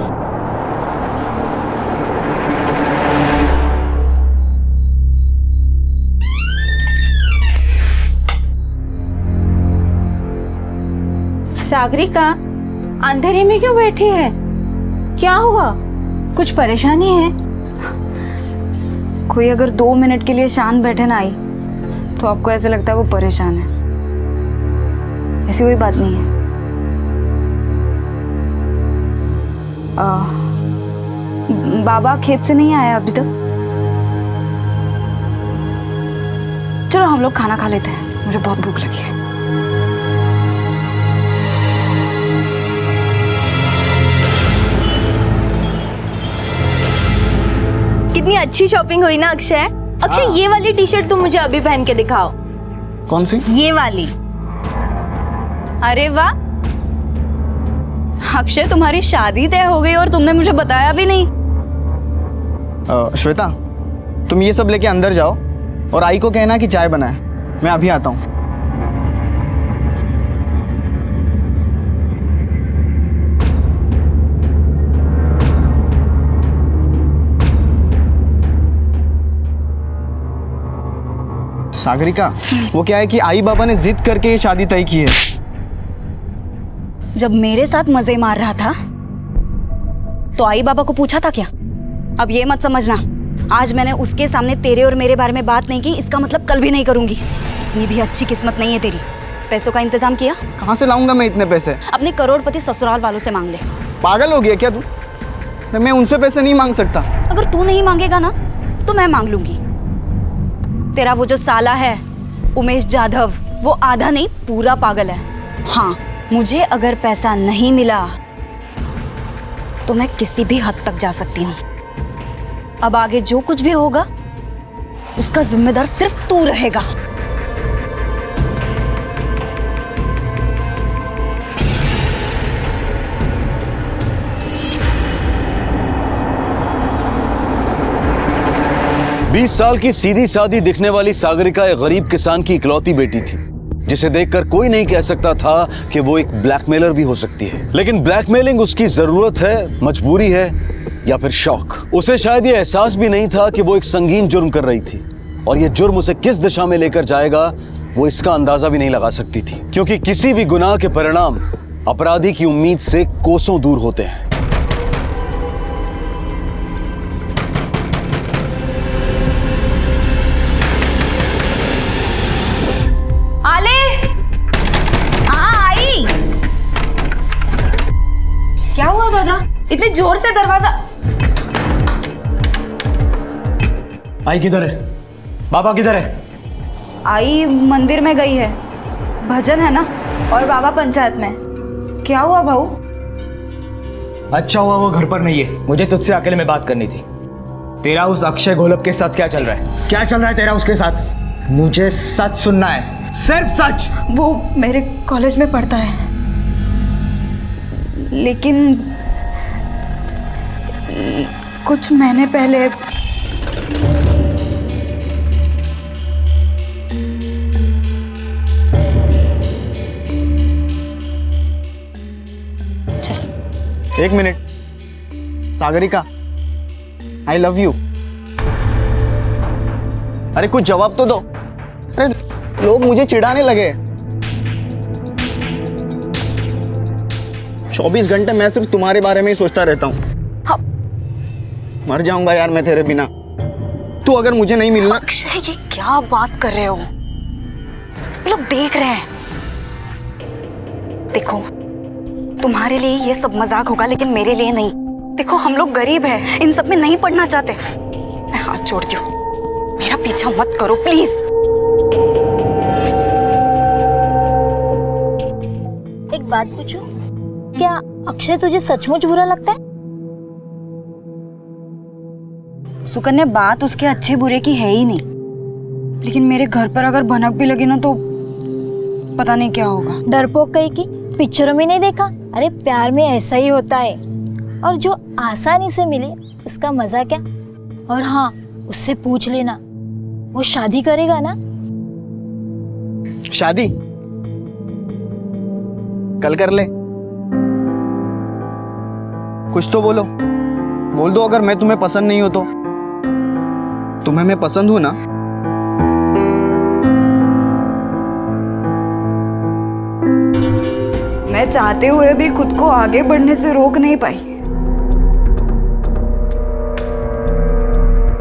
सागरिका, अंधेरे में क्यों बैठी है? क्या हुआ? कुछ परेशानी है? कोई अगर 2 मिनट के लिए शांत बैठे ना आई तो आपको ऐसे लगता है वो परेशान है। ऐसी कोई बात नहीं है। बाबा खेत से नहीं आया अभी तक? चलो हम लोग खाना खा लेते हैं, मुझे बहुत भूख लगी है। कितनी अच्छी शॉपिंग हुई ना अक्षय। अक्षय, ये वाली टी शर्ट तुम मुझे अभी पहन के दिखाओ। कौन सी? ये वाली। अरे वाह अक्षय, तुम्हारी शादी तय हो गई और तुमने मुझे बताया भी नहीं। श्वेता, तुम ये सब लेके अंदर जाओ और आई को कहना कि चाय बनाए, मैं अभी आता हूँ। सागरिका, वो क्या है कि आई बाबा ने जिद करके ये शादी तय की है। जब मेरे साथ मजे मार रहा था तो आई बाबा को पूछा था क्या? अब ये मत समझना, आज मैंने उसके सामने तेरे और मेरे बारे में बात नहीं की, इसका मतलब कल भी नहीं करूंगी। इतनी भी अच्छी किस्मत नहीं है तेरी। पैसों का इंतजाम किया? कहाँ से लाऊंगा मैं इतने पैसे? अपने करोड़पति ससुराल वालों से मांग ले। पागल हो गया क्या तू? मैं उनसे पैसे नहीं मांग सकता। अगर तू नहीं मांगेगा ना तो मैं मांग लूंगी। तेरा वो जो साला है उमेश जाधव, वो आधा नहीं पूरा पागल है। हाँ, मुझे अगर पैसा नहीं मिला तो मैं किसी भी हद तक जा सकती हूँ। अब आगे जो कुछ भी होगा उसका जिम्मेदार सिर्फ तू रहेगा। बीस साल की सीधी सादी दिखने वाली सागरिका एक गरीब किसान की इकलौती बेटी थी, जिसे देखकर कोई नहीं कह सकता था कि वो एक ब्लैकमेलर भी हो सकती है। लेकिन ब्लैकमेलिंग उसकी जरूरत है, मजबूरी है या फिर शौक। उसे शायद ये एहसास भी नहीं था कि वो एक संगीन जुर्म कर रही थी, और ये जुर्म उसे किस दिशा में लेकर जाएगा वो इसका अंदाजा भी नहीं लगा सकती थी, क्योंकि किसी भी गुनाह के परिणाम अपराधी की उम्मीद से कोसों दूर होते हैं। क्या हुआ दादा, इतने जोर से दरवाजा? आई किधर है? बाबा किधर है? आई मंदिर में गई है, भजन है ना, और बाबा पंचायत में। क्या हुआ भाऊ? अच्छा हुआ वो घर पर नहीं है, मुझे तुझसे अकेले में बात करनी थी। तेरा उस अक्षय घोलप के साथ क्या चल रहा है? क्या चल रहा है तेरा उसके साथ? मुझे सच सुनना है, सिर्फ सच। वो मेरे कॉलेज में पढ़ता है, लेकिन कुछ महीने पहले एक minute Sagarika, I love you. अरे कुछ जवाब तो दो। अरे लोग मुझे चिढ़ाने लगे। 24 घंटे मैं सिर्फ तुम्हारे बारे में ही सोचता रहता हूँ। हाँ। मर जाऊंगा यार मैं तेरे बिना। तू अगर मुझे नहीं मिलना। अक्षय, ये क्या बात कर रहे हो? सब लोग देख रहे हैं। देखो, तुम्हारे लिए ये सब मजाक होगा, लेकिन मेरे लिए नहीं। देखो, हम लोग गरीब हैं, इन सब में नहीं पढ़ना चाहते। मैं हाथ जोड़ती हूँ, मेरा पीछा मत करो प्लीज। एक बात पूछूं, क्या अक्षय तुझे सचमुच बुरा लगता है? सुकन्या, बात उसके अच्छे बुरे की है ही नहीं, लेकिन मेरे घर पर अगर भनक भी लगी ना तो पता नहीं क्या होगा। डरपोक कहीं की, पिक्चरों में नहीं देखा? अरे प्यार में ऐसा ही होता है, और जो आसानी से मिले उसका मजा क्या। और हाँ, उससे पूछ लेना, वो शादी करेगा ना? शादी कल कर ले। कुछ तो बोलो, बोल दो अगर मैं तुम्हें पसंद नहीं हो तो। तुम्हें मैं पसंद हूं ना? मैं चाहते हुए भी खुद को आगे बढ़ने से रोक नहीं पाई,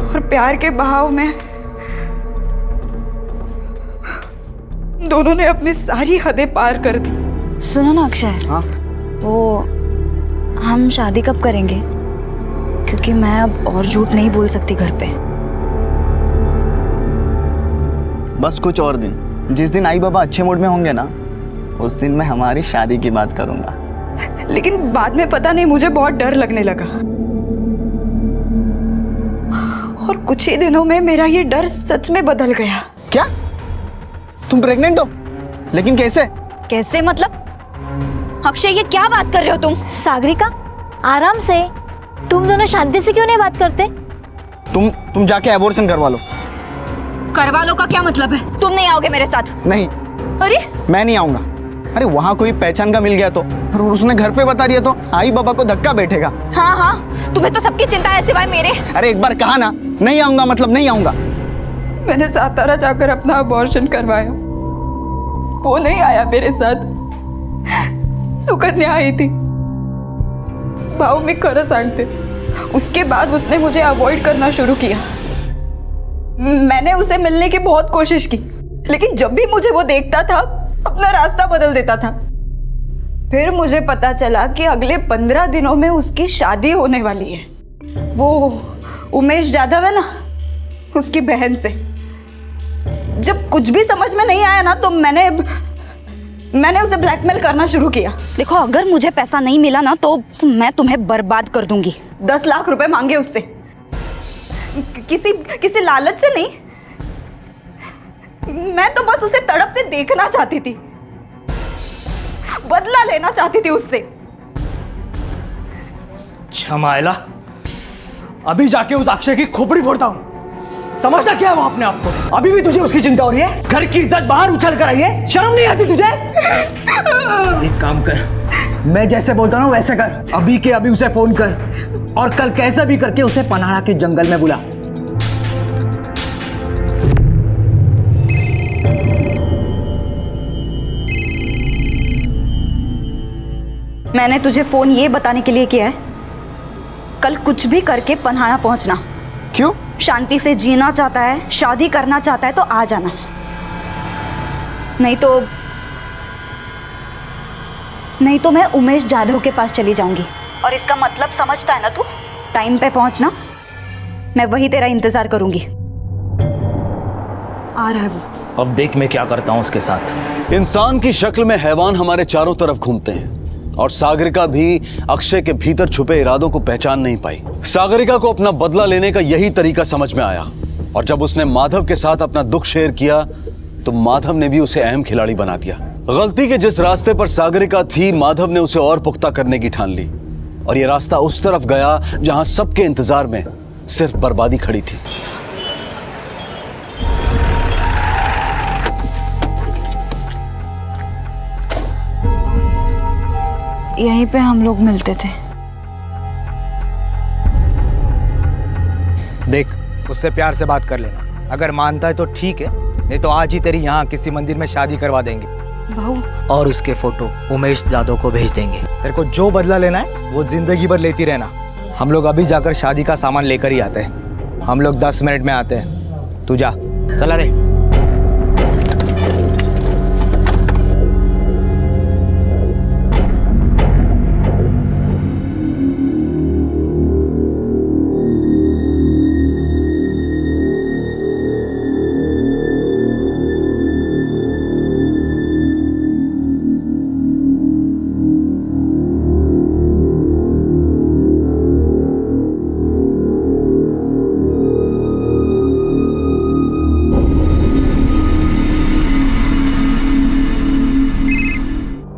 और प्यार के बहाव में दोनों ने अपनी सारी हदें पार कर दी। सुनो ना अक्षय, हाँ? वो हम शादी कब करेंगे? क्योंकि मैं अब और झूठ नहीं बोल सकती घर पे। बस कुछ और दिन, जिस दिन आई बाबा अच्छे मूड में होंगे ना, उस दिन मैं हमारी शादी की बात करूंगा। लेकिन बाद में पता नहीं मुझे बहुत डर लगने लगा, और कुछ ही दिनों में मेरा ये डर सच में बदल गया। क्या? तुम प्रेग्नेंट हो? लेकिन कैसे? कैसे मतलब? अक्षय, ये क्या बात कर रहे हो तुम? सागरिका, आराम से। तुम दोनों शांति से क्यों नहीं बात करते? तुम जाके एबॉर्शन करवा लो। करवा लो का क्या मतलब है? तुम नहीं आओगे मेरे साथ? नहीं। अरे मैं नहीं आऊंगा। अरे वहाँ कोई पहचान का मिल गया तो, और उसने घर पे बता दिया तो आई बाबा को धक्का बैठेगा। हाँ हाँ, तुम्हें तो सबकी चिंता है सिवाय मेरे। अरे एक बार कहा ना, नहीं आऊंगा मतलब नहीं आऊंगा। मैंने सातारा जाकर अपना अबॉर्शन करवाया, वो नहीं आया मेरे साथ, सुकन्या आई थी। भाव में खरं सांगते, उसके बाद उसने मुझे अवॉइड करना शुरू किया। मैंने उसे मिलने की बहुत कोशिश की, लेकिन जब भी मुझे वो देखता था अपना रास्ता बदल देता था। फिर मुझे पता चला कि अगले 15 दिनों में उसकी शादी होने वाली है। वो उमेश जाधव है ना, उसकी बहन से। जब कुछ भी समझ में नहीं आया ना, तो मैंने उसे ब्लैकमेल करना शुरू किया। देखो, अगर मुझे पैसा नहीं मिला ना तो मैं तुम्हें बर्बाद कर दूंगी। 10 लाख रुपए मांगे उससे, किसी लालच से नहीं। मैं तो बस उसे तड़पते देखना चाहती थी, बदला लेना चाहती थी उससे। छमाइला, अभी जाके उस अक्षय की खोपड़ी फोड़ता हूं। समझना क्या है वो अपने आप को? अभी भी तुझे उसकी चिंता हो रही है? घर की इज्जत बाहर उछल कर आई है, शर्म नहीं आती तुझे? एक काम कर, मैं जैसे बोलता हूं वैसे कर। अभी के अभी उसे फोन कर और कल कैसे भी करके उसे पनाड़ा के जंगल में बुला। मैंने तुझे फोन ये बताने के लिए किया है, कल कुछ भी करके पन्हाड़ा पहुंचना। क्यों? शांति से जीना चाहता है, शादी करना चाहता है तो आ जाना, नहीं तो मैं उमेश जाधव के पास चली जाऊंगी। और इसका मतलब समझता है ना तू? टाइम पे पहुंचना, मैं वही तेरा इंतजार करूंगी। आ रहा है वो। अब देख मैं क्या करता हूँ उसके साथ। इंसान की शक्ल में हैवान हमारे चारों तरफ घूमते हैं और सागरिका भी अक्षय के भीतर छुपे इरादों को पहचान नहीं पाई। सागरिका को अपना बदला लेने का यही तरीका समझ में आया और जब उसने माधव के साथ अपना दुख शेयर किया तो माधव ने भी उसे अहम खिलाड़ी बना दिया। गलती के जिस रास्ते पर सागरिका थी, माधव ने उसे और पुख्ता करने की ठान ली और यह रास्ता उस तरफ गया जहां सबके इंतजार में सिर्फ बर्बादी खड़ी थी। यहीं पे हम लोग मिलते थे। देख, उससे प्यार से बात कर लेना। अगर मानता है तो ठीक है, नहीं तो आज ही तेरी यहाँ किसी मंदिर में शादी करवा देंगे। भाऊ, और उसके फोटो उमेश जाधव को भेज देंगे। तेरे को जो बदला लेना है वो जिंदगी भर लेती रहना। हम लोग अभी जाकर शादी का सामान लेकर ही आते हैं। हम लोग 10 मिनट में आते हैं, तू जा। चला रे।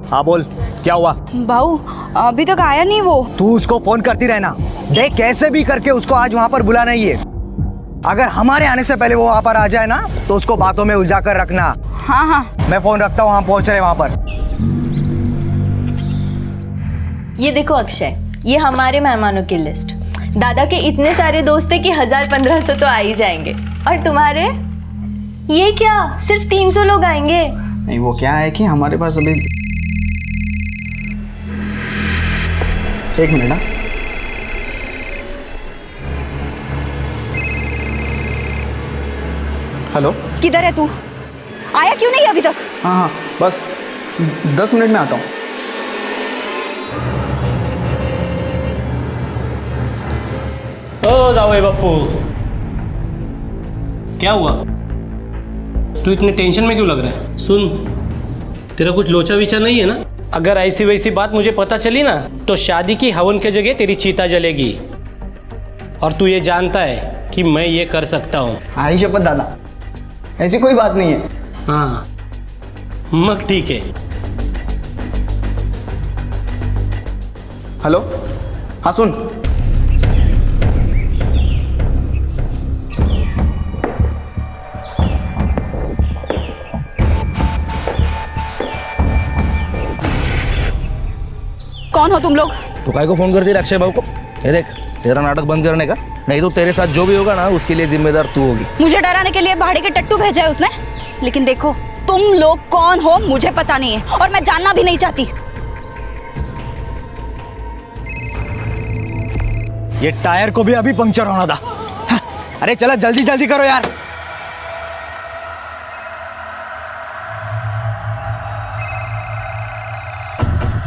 हाँ बोल, क्या हुआ? भाऊ, अभी तक आया नहीं वो। तू उसको फोन करती रहना। देख, कैसे भी करके उसको आज वहाँ पर बुलाना ही है। अगर हमारे आने से पहले वो वहाँ पर आ जाए ना तो उसको बातों में उलझा कर रखना। हाँ हाँ, मैं फोन रखता हूँ, हम पहुँच रहे वहाँ पर। ये देखो अक्षय, ये हमारे मेहमानों की लिस्ट। दादा के इतने सारे दोस्त हैं कि 1000-1500 तो आ ही जाएंगे। और तुम्हारे? ये क्या, सिर्फ 300 लोग आएंगे? नहीं, वो क्या है कि हमारे पास अभी एक मिनट। ना हेलो, किधर है तू? आया क्यों नहीं अभी तक? हाँ, बस 10 मिनट में आता हूँ। ओ जाओ बप्पू, क्या हुआ? तू इतने टेंशन में क्यों लग रहा है? सुन, तेरा कुछ लोचा विचार नहीं है ना? अगर ऐसी वैसी बात मुझे पता चली ना तो शादी की हवन की जगह तेरी चीता जलेगी। और तू ये जानता है कि मैं ये कर सकता हूँ। आई शपथ दादा, ऐसी कोई बात नहीं है। हाँ, मग ठीक है। हेलो, हाँ सुन, कौन हो तुम लोग? तो काय को फोन कर दिया अक्षय भाऊ को? ये देख, तेरा नाटक बंद करने का, नहीं तो तेरे साथ जो भी होगा ना उसके लिए जिम्मेदार तू होगी। मुझे डराने के लिए भाड़े के टट्टू भेजा है उसने। लेकिन देखो, तुम लोग कौन हो मुझे पता नहीं है और मैं जानना भी नहीं चाहती। ये टायर को भी अभी पंक्चर होना था। अरे चला, जल्दी जल्दी करो यार।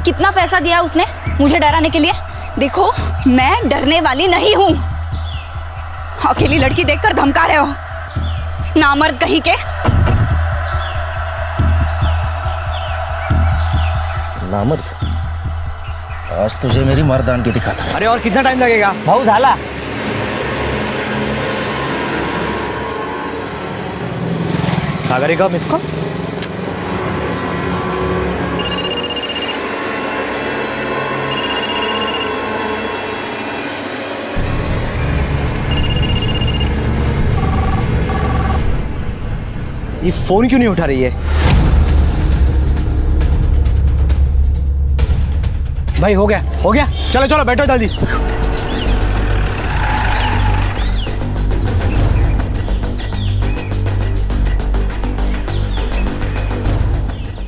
कितना पैसा दिया उसने मुझे डराने के लिए? देखो, मैं डरने वाली नहीं हूँ। अकेली लड़की देखकर धमका रहे हो, नामर्द कहीं के। नामर्द? आज तुझे मेरी मर्दान की दिखाता। अरे और कितना टाइम लगेगा? भाऊ झाला। Sagarika miss call? ये फोन क्यों नहीं उठा रही है? भाई हो गया। हो गया? चलो चलो बैठो जल्दी।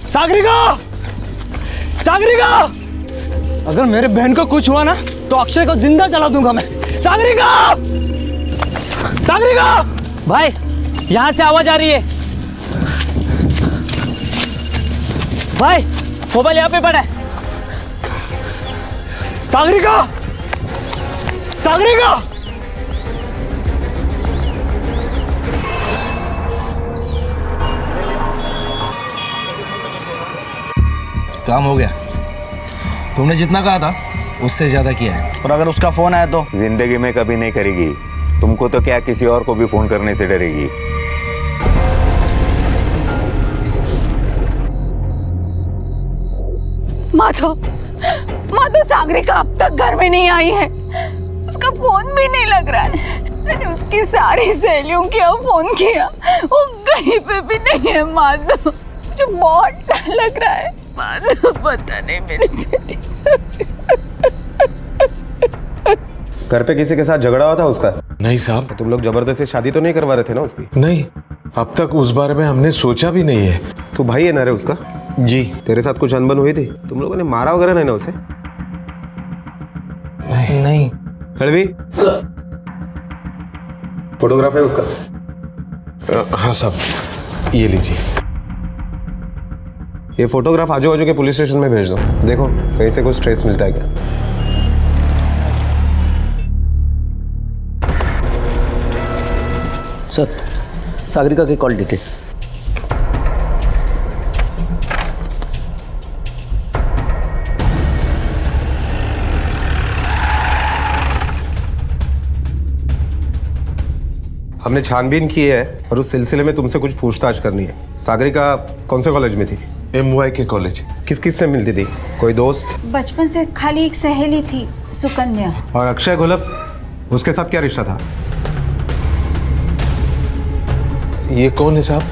सागरिका! सागरिका! अगर मेरे बहन को कुछ हुआ ना तो अक्षय को जिंदा जला दूंगा मैं। सागरिका! सागरिका! भाई यहाँ से आवाज आ रही है। भाई मोबाइल यहाँ पे पड़ा है। सागरिका! सागरिका! काम हो गया। तुमने जितना कहा था उससे ज्यादा किया है। और अगर उसका फोन आया तो? जिंदगी में कभी नहीं करेगी। तुमको तो क्या, किसी और को भी फोन करने से डरेगी। माधव सागरिका अब तक घर में नहीं आई है। उसका फोन भी नहीं लग रहा है। मैंने उसकी सारी सहेलियों की फोन किया, वो कहीं पे भी नहीं है। माधव, मुझे बहुत डर लग रहा है। माधव, पता नहीं मेरी बेटी। घर पे किसी के साथ झगड़ा हुआ था उसका? नहीं साहब। तुम लोग जबरदस्ती शादी तो नहीं करवा रहे थे ना उसकी? नहीं, अब तक उस बारे में हमने सोचा भी नहीं है। तू भाई है ना रे उसका? जी। तेरे साथ कुछ अनबन हुई थी? तुम लोगों ने मारा वगैरह नहीं ना उसे? नहीं। खड़वी, फोटोग्राफ है उसका? हाँ साहब, ये लीजिए। ये फोटोग्राफ आजू बाजू के पुलिस स्टेशन में भेज दो। देखो कहीं से कुछ ट्रेस मिलता है क्या। सर, सागरिका के कॉल डिटेल्स। हमने छानबीन की है और उस सिलसिले में तुमसे कुछ पूछताछ करनी है। सागरिका कौन से कॉलेज में थी? MY के कॉलेज। किस किस से मिलती थी? कोई दोस्त? बचपन से खाली एक सहेली थी, सुकन्या। और अक्षय घोलप, उसके साथ क्या रिश्ता था? ये कौन है साहब?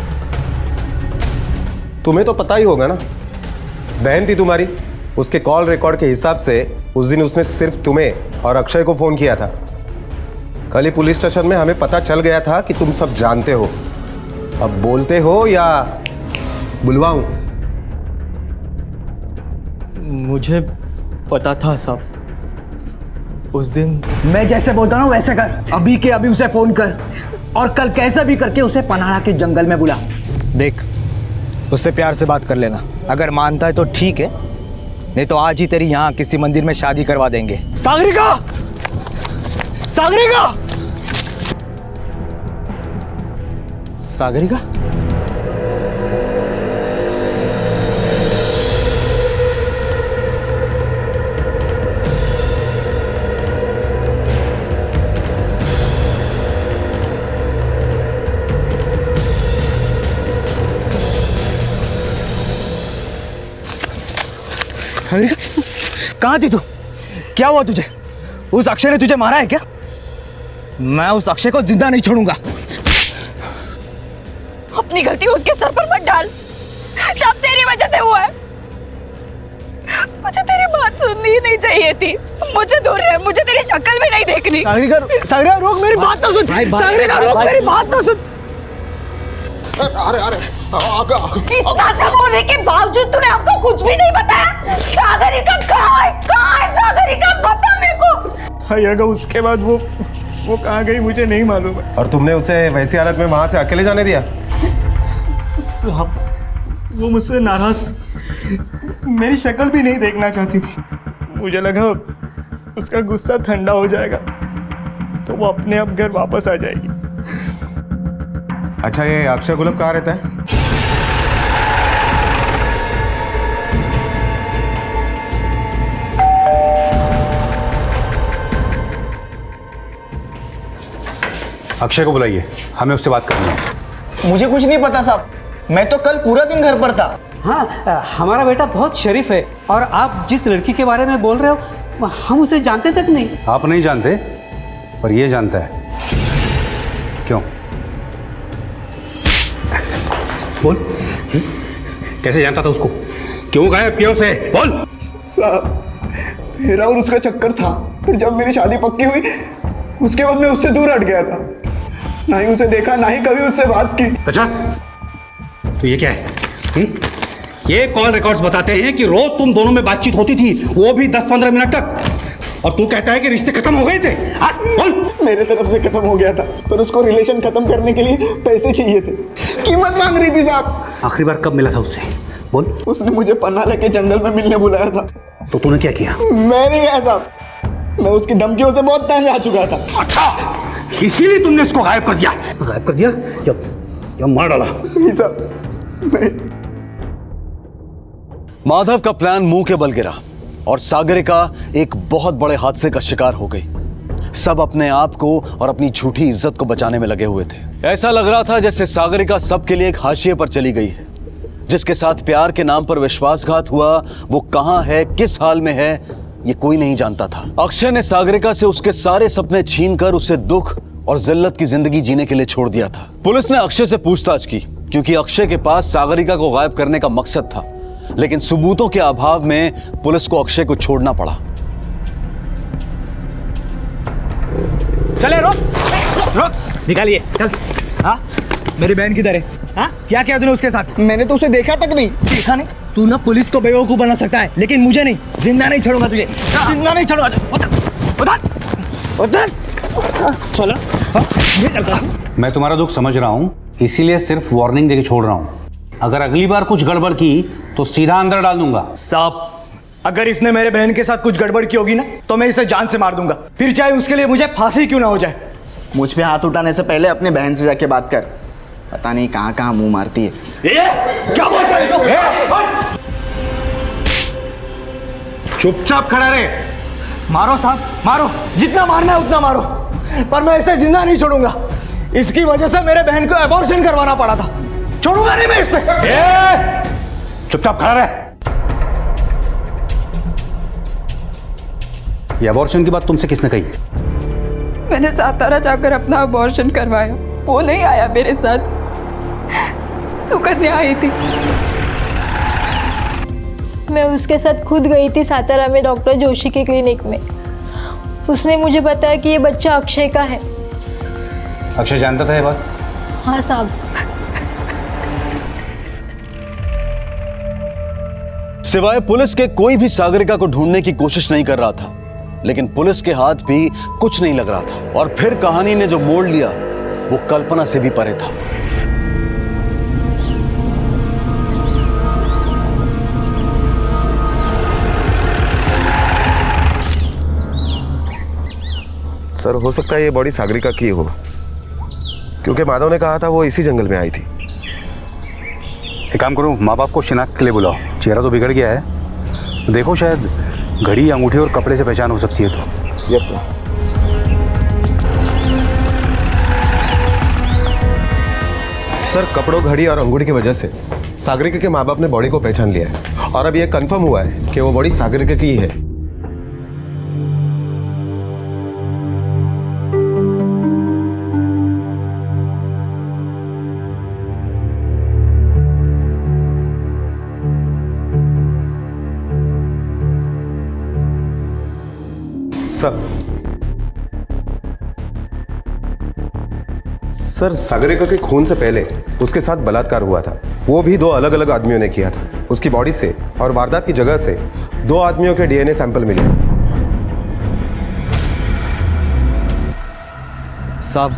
तुम्हें तो पता ही होगा ना, बहन थी तुम्हारी। उसके कॉल रिकॉर्ड के हिसाब से उस दिन उसने सिर्फ तुम्हें और अक्षय को फोन किया था। कल ही पुलिस स्टेशन में हमें पता चल गया था कि तुम सब जानते हो। अब बोलते हो या बुलवाऊं? मुझे पता था साहब। उस दिन मैं जैसे बोलता हूँ वैसे कर। अभी के अभी उसे फोन कर और कल कैसे भी करके उसे पनाड़ा के जंगल में बुला। देख, उससे प्यार से बात कर लेना। अगर मानता है तो ठीक है, नहीं तो आज ही तेरी यहाँ किसी मंदिर में शादी करवा देंगे। सागरिका! सागरिका! सागरिका? सागरिका, कहाँ थी तू? क्या हुआ तुझे? उस अक्षय ने तुझे मारा है क्या? मैं उस अक्षय को जिंदा नहीं छोड़ूंगा। अपनी गलती उसके सर पर मत डाल। सब तेरी वजह से हुआ है। मुझे तेरी बात सुननी ही नहीं चाहिए थी। मुझे दूर रह, मुझे तेरी शक्ल भी नहीं देखनी। सागरिका, सागरिका रोक मेरी बात तो सुन। सागरिका रोक मेरी बात तो सुन। अरे अरे इतना सब होने के बावजूद तूने हमको कुछ भी नहीं बताया। सागरिका कहाँ है? कहाँ है सागरिका? बता मेरे को। अगर उसके बाद वो कहाँ गई मुझे नहीं मालूम है। और तुमने उसे वैसी हालत में वहां से अकेले जाने दिया? साहब, वो मुझसे नाराज मेरी शक्ल भी नहीं देखना चाहती थी। मुझे लगा उसका गुस्सा ठंडा हो जाएगा तो वो अपने आप घर वापस आ जाएगी। अच्छा, ये अक्षय गुलाब कहाँ रहता है? अक्षय को बुलाइए, हमें उससे बात करनी है। मुझे कुछ नहीं पता साहब, मैं तो कल पूरा दिन घर पर था। हाँ, हमारा बेटा बहुत शरीफ है और आप जिस लड़की के बारे में बोल रहे हो हम उसे जानते तक नहीं। आप नहीं जानते, पर ये जानता है। क्यों? बोल, कैसे जानता था उसको? क्यों गायब किया उसे? बोल। साहब, मेरा और उसका चक्कर था, फिर जब मेरी शादी पक्की हुई उसके बाद मैं उससे दूर हट गया था। ना ही उसे देखा, ना ही कभी उससे बात की। अच्छा, तो ये क्या है? ये कॉल रिकॉर्ड्स बताते हैं कि रोज तुम दोनों में बातचीत होती थी, वो भी 10-15 मिनट तक, और तू कहता है कि रिश्ते खत्म हो गए थे। बोल। मेरे तरफ से खत्म हो गया था, पर उसको रिलेशन खत्म करने के लिए पैसे चाहिए थे। कीमत मांग रही थी साहब। आखिरी बार कब मिला था उससे? बोल। उसने मुझे पन्ना लेके जंगल में मिलने बुलाया था। तो तूने क्या किया? मैं नहीं गया साहब, मैं उसकी धमकियों से बहुत तंग आ चुका था। अच्छा, इसीलिए तुमने उसको गायब कर दिया? गायब कर दिया या मार डाला? नहीं साहब, नहीं। माधव का प्लान मुंह के बल गिरा और सागरिका एक बहुत बड़े हादसे का शिकार हो गई। सब अपने आप को और अपनी झूठी इज्जत को बचाने में लगे हुए थे। ऐसा लग रहा था जैसे सागरिका सबके लिए एक हाशिए पर चली गई है। जिसके साथ प्यार के नाम पर विश्वासघात हुआ, वो कहां है, किस हाल में है, ये कोई नहीं जानता था। अक्षय ने सागरिका से उसके सारे सपने छीनकर उसे दुख और जिल्लत की जिंदगी जीने के लिए छोड़ दिया था। पुलिस ने अक्षय से पूछताछ की क्योंकि अक्षय के पास सागरिका को गायब करने का मकसद था, लेकिन सबूतों के अभाव में पुलिस को अक्षय को छोड़ना पड़ा। चले, रोक, निकालिए, चल। हाँ, मेरी बहन किधर है? हाँ, क्या किया तूने उसके साथ? मैंने तो उसे देखा तक नहीं। देखा नहीं? तू ना पुलिस को बेवकूफ बना सकता है, लेकिन मुझे नहीं। जिंदा नहीं छोड़ूंगा तुझे, जिंदा नहीं छोड़ूंगा। उधर चलो। ये करता। मैं तुम्हारा दुख समझ रहा हूँ, इसीलिए सिर्फ वार्निंग देके छोड़ रहा हूँ। अगर अगली बार कुछ गड़बड़ की तो सीधा अंदर डाल दूंगा। साहब, अगर इसने मेरे बहन के साथ कुछ गड़बड़ की होगी ना तो मैं इसे जान से मार दूंगा, फिर चाहे उसके लिए मुझे फांसी क्यों ना हो जाए। मुझ पे हाथ उठाने से पहले अपने बहन से जाके बात कर, पता नहीं कहाँ कहाँ मुंह मारती है। क्या बोल रहे हो? चुपचाप खड़ा रहे। मारो साहब, मारो, जितना मारना है उतना मारो, पर मैं इसे जिंदा नहीं छोड़ूंगा। इसकी वजह से मेरे बहन को एबॉर्शन करवाना पड़ा था, छोड़ूंगा नहीं मैं इससे। चुपचाप खड़ा रहे। ये अबॉर्शन की बात तुमसे किसने कही? मैंने सातारा जाकर अपना अबॉर्शन करवाया, वो नहीं आया मेरे साथ, सुकन्या आई थी। मैं उसके साथ खुद गई थी सातारा में डॉक्टर जोशी के क्लिनिक में। उसने मुझे बताया कि ये बच्चा अक्षय का है। अक्षय जानता था ये बात? हाँ साहब। सिवाय पुलिस के कोई भी सागरिका को ढूंढने की कोशिश नहीं कर रहा था, लेकिन पुलिस के हाथ भी कुछ नहीं लग रहा था। और फिर कहानी ने जो मोड़ लिया वो कल्पना से भी परे था। सर, हो सकता है ये बॉडी सागरिका की हो, क्योंकि माधव ने कहा था वो इसी जंगल में आई थी। एक काम करो, माँ बाप को शिनाख्त के लिए बुलाओ। चेहरा तो बिगड़ गया है, तो देखो शायद घड़ी, अंगूठी और कपड़े से पहचान हो सकती है तो। Yes sir. सर, कपड़ों, घड़ी और अंगूठी की वजह से सागरिका के माँ बाप ने बॉडी को पहचान लिया है और अब यह कंफर्म हुआ है कि वो बॉडी सागरिका की ही है। सर, सागरिका के खून से पहले उसके साथ बलात्कार हुआ था, वो भी 2 अलग अलग आदमियों ने किया था। उसकी बॉडी से और वारदात की जगह से 2 आदमियों के डीएनए सैंपल मिले। साहब,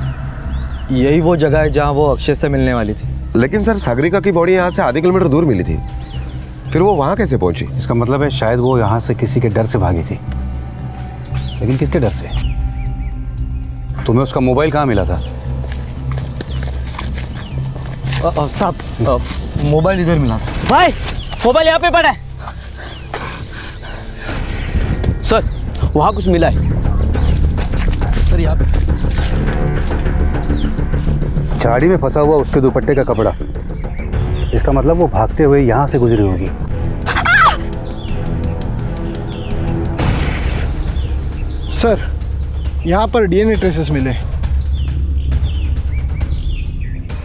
यही वो जगह है जहां वो अक्षय से मिलने वाली थी। लेकिन सर, सागरिका की बॉडी यहाँ से आधे किलोमीटर दूर मिली थी। फिर वो वहां कैसे पहुंची? इसका मतलब है शायद वो यहाँ से किसी के डर से भागी थी। लेकिन किसके डर से? तुम्हें उसका मोबाइल कहाँ मिला था? साहब मोबाइल इधर मिला था। भाई मोबाइल यहाँ पे पड़ा है। सर वहाँ कुछ मिला है सर, यहाँ पे झाड़ी में फंसा हुआ उसके दुपट्टे का कपड़ा। इसका मतलब वो भागते हुए यहाँ से गुजरी होगी। सर यहाँ पर डीएनए ट्रेसेस मिले।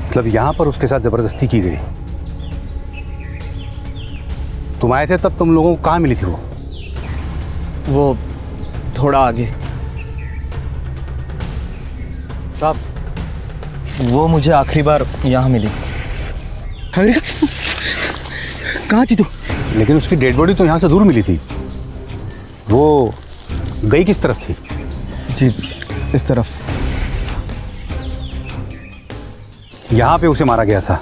मतलब यहाँ पर उसके साथ जबरदस्ती की गई। तुम आए थे तब तुम लोगों को कहाँ मिली थी वो थोड़ा आगे। साहब वो मुझे आखिरी बार यहाँ मिली थी। अरे कहाँ थी तू? लेकिन उसकी डेड बॉडी तो यहाँ से दूर मिली थी। वो गई किस तरफ थी? जी इस तरफ। यहाँ पे उसे मारा गया था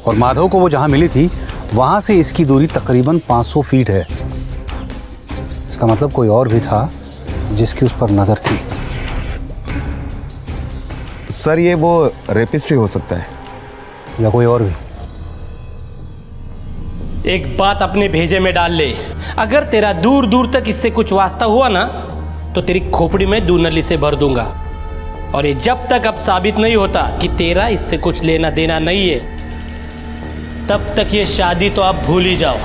और माधव को वो जहाँ मिली थी वहाँ से इसकी दूरी तकरीबन 500 फीट है। इसका मतलब कोई और भी था जिसकी उस पर नज़र थी। सर ये वो रेपिस्ट भी हो सकता है या कोई और भी। एक बात अपने भेजे में डाल ले, अगर तेरा दूर दूर तक इससे कुछ वास्ता हुआ ना तो तेरी खोपड़ी में दूनली से भर दूंगा। और ये जब तक अब साबित नहीं होता कि तेरा इससे कुछ लेना देना नहीं है, तब तक ये शादी तो आप भूल ही जाओ।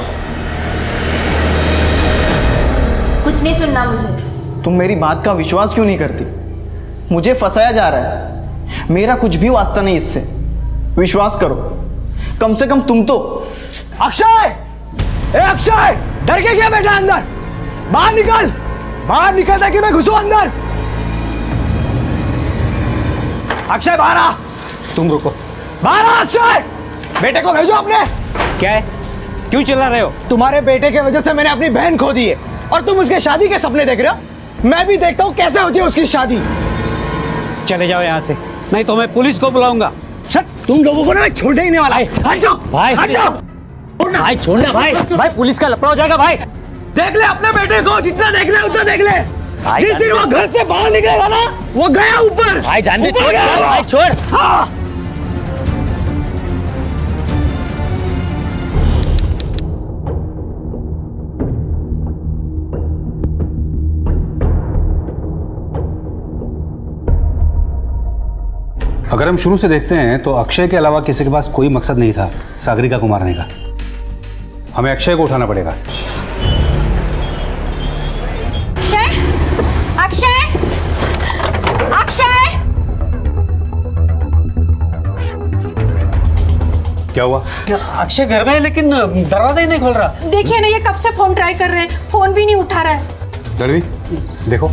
कुछ नहीं सुनना मुझे। तुम मेरी बात का विश्वास क्यों नहीं करती? मुझे फंसाया जा रहा है। मेरा कुछ भी वास्ता नहीं इससे। विश्वास करो, कम से कम तुम तो। अक्षय! ए अक्षय! डर के क्या बैठा अंदर? बाहर निकल! बाहर निकल ताकि मैं घुसूं अंदर। अक्षय बाहर आ! तुम रुको। बाहर आ अक्षय! बेटे को भेजो अपने। क्या है? क्यों चिल्ला रहे हो? तुम्हारे बेटे की वजह से मैंने अपनी बहन खो दी है और तुम उसके शादी के सपने देख रहे हो। मैं भी देखता हूँ कैसे होती है उसकी शादी। चले जाओ यहाँ से, नहीं तो मैं पुलिस को बुलाऊंगा। तुम लोगों को ना मैं छोड़ने ही नहीं वाला। हट जाओ भाई, हट जाओ। भाई छोड़ना भाई, भाई पुलिस का लफड़ा हो जाएगा भाई। देख ले अपने बेटे को, जितना देख ले उतना देख ले। जिस दिन वो घर से बाहर निकलेगा ना, वो गया ऊपर। भाई जान दे, छोड़ भाई छोड़। हाँ। अगर हम शुरू से देखते हैं तो अक्षय के अलावा किसी के पास कोई मकसद नहीं था सागरिका को मारने का। हमें अक्षय को उठाना पड़ेगा। अक्षय! अक्षय! अक्षय! क्या हुआ? अक्षय घर में है लेकिन दरवाजा ही नहीं खोल रहा। देखिए ना, ये कब से फोन ट्राई कर रहे हैं, फोन भी नहीं उठा रहा है। लड़वी देखो।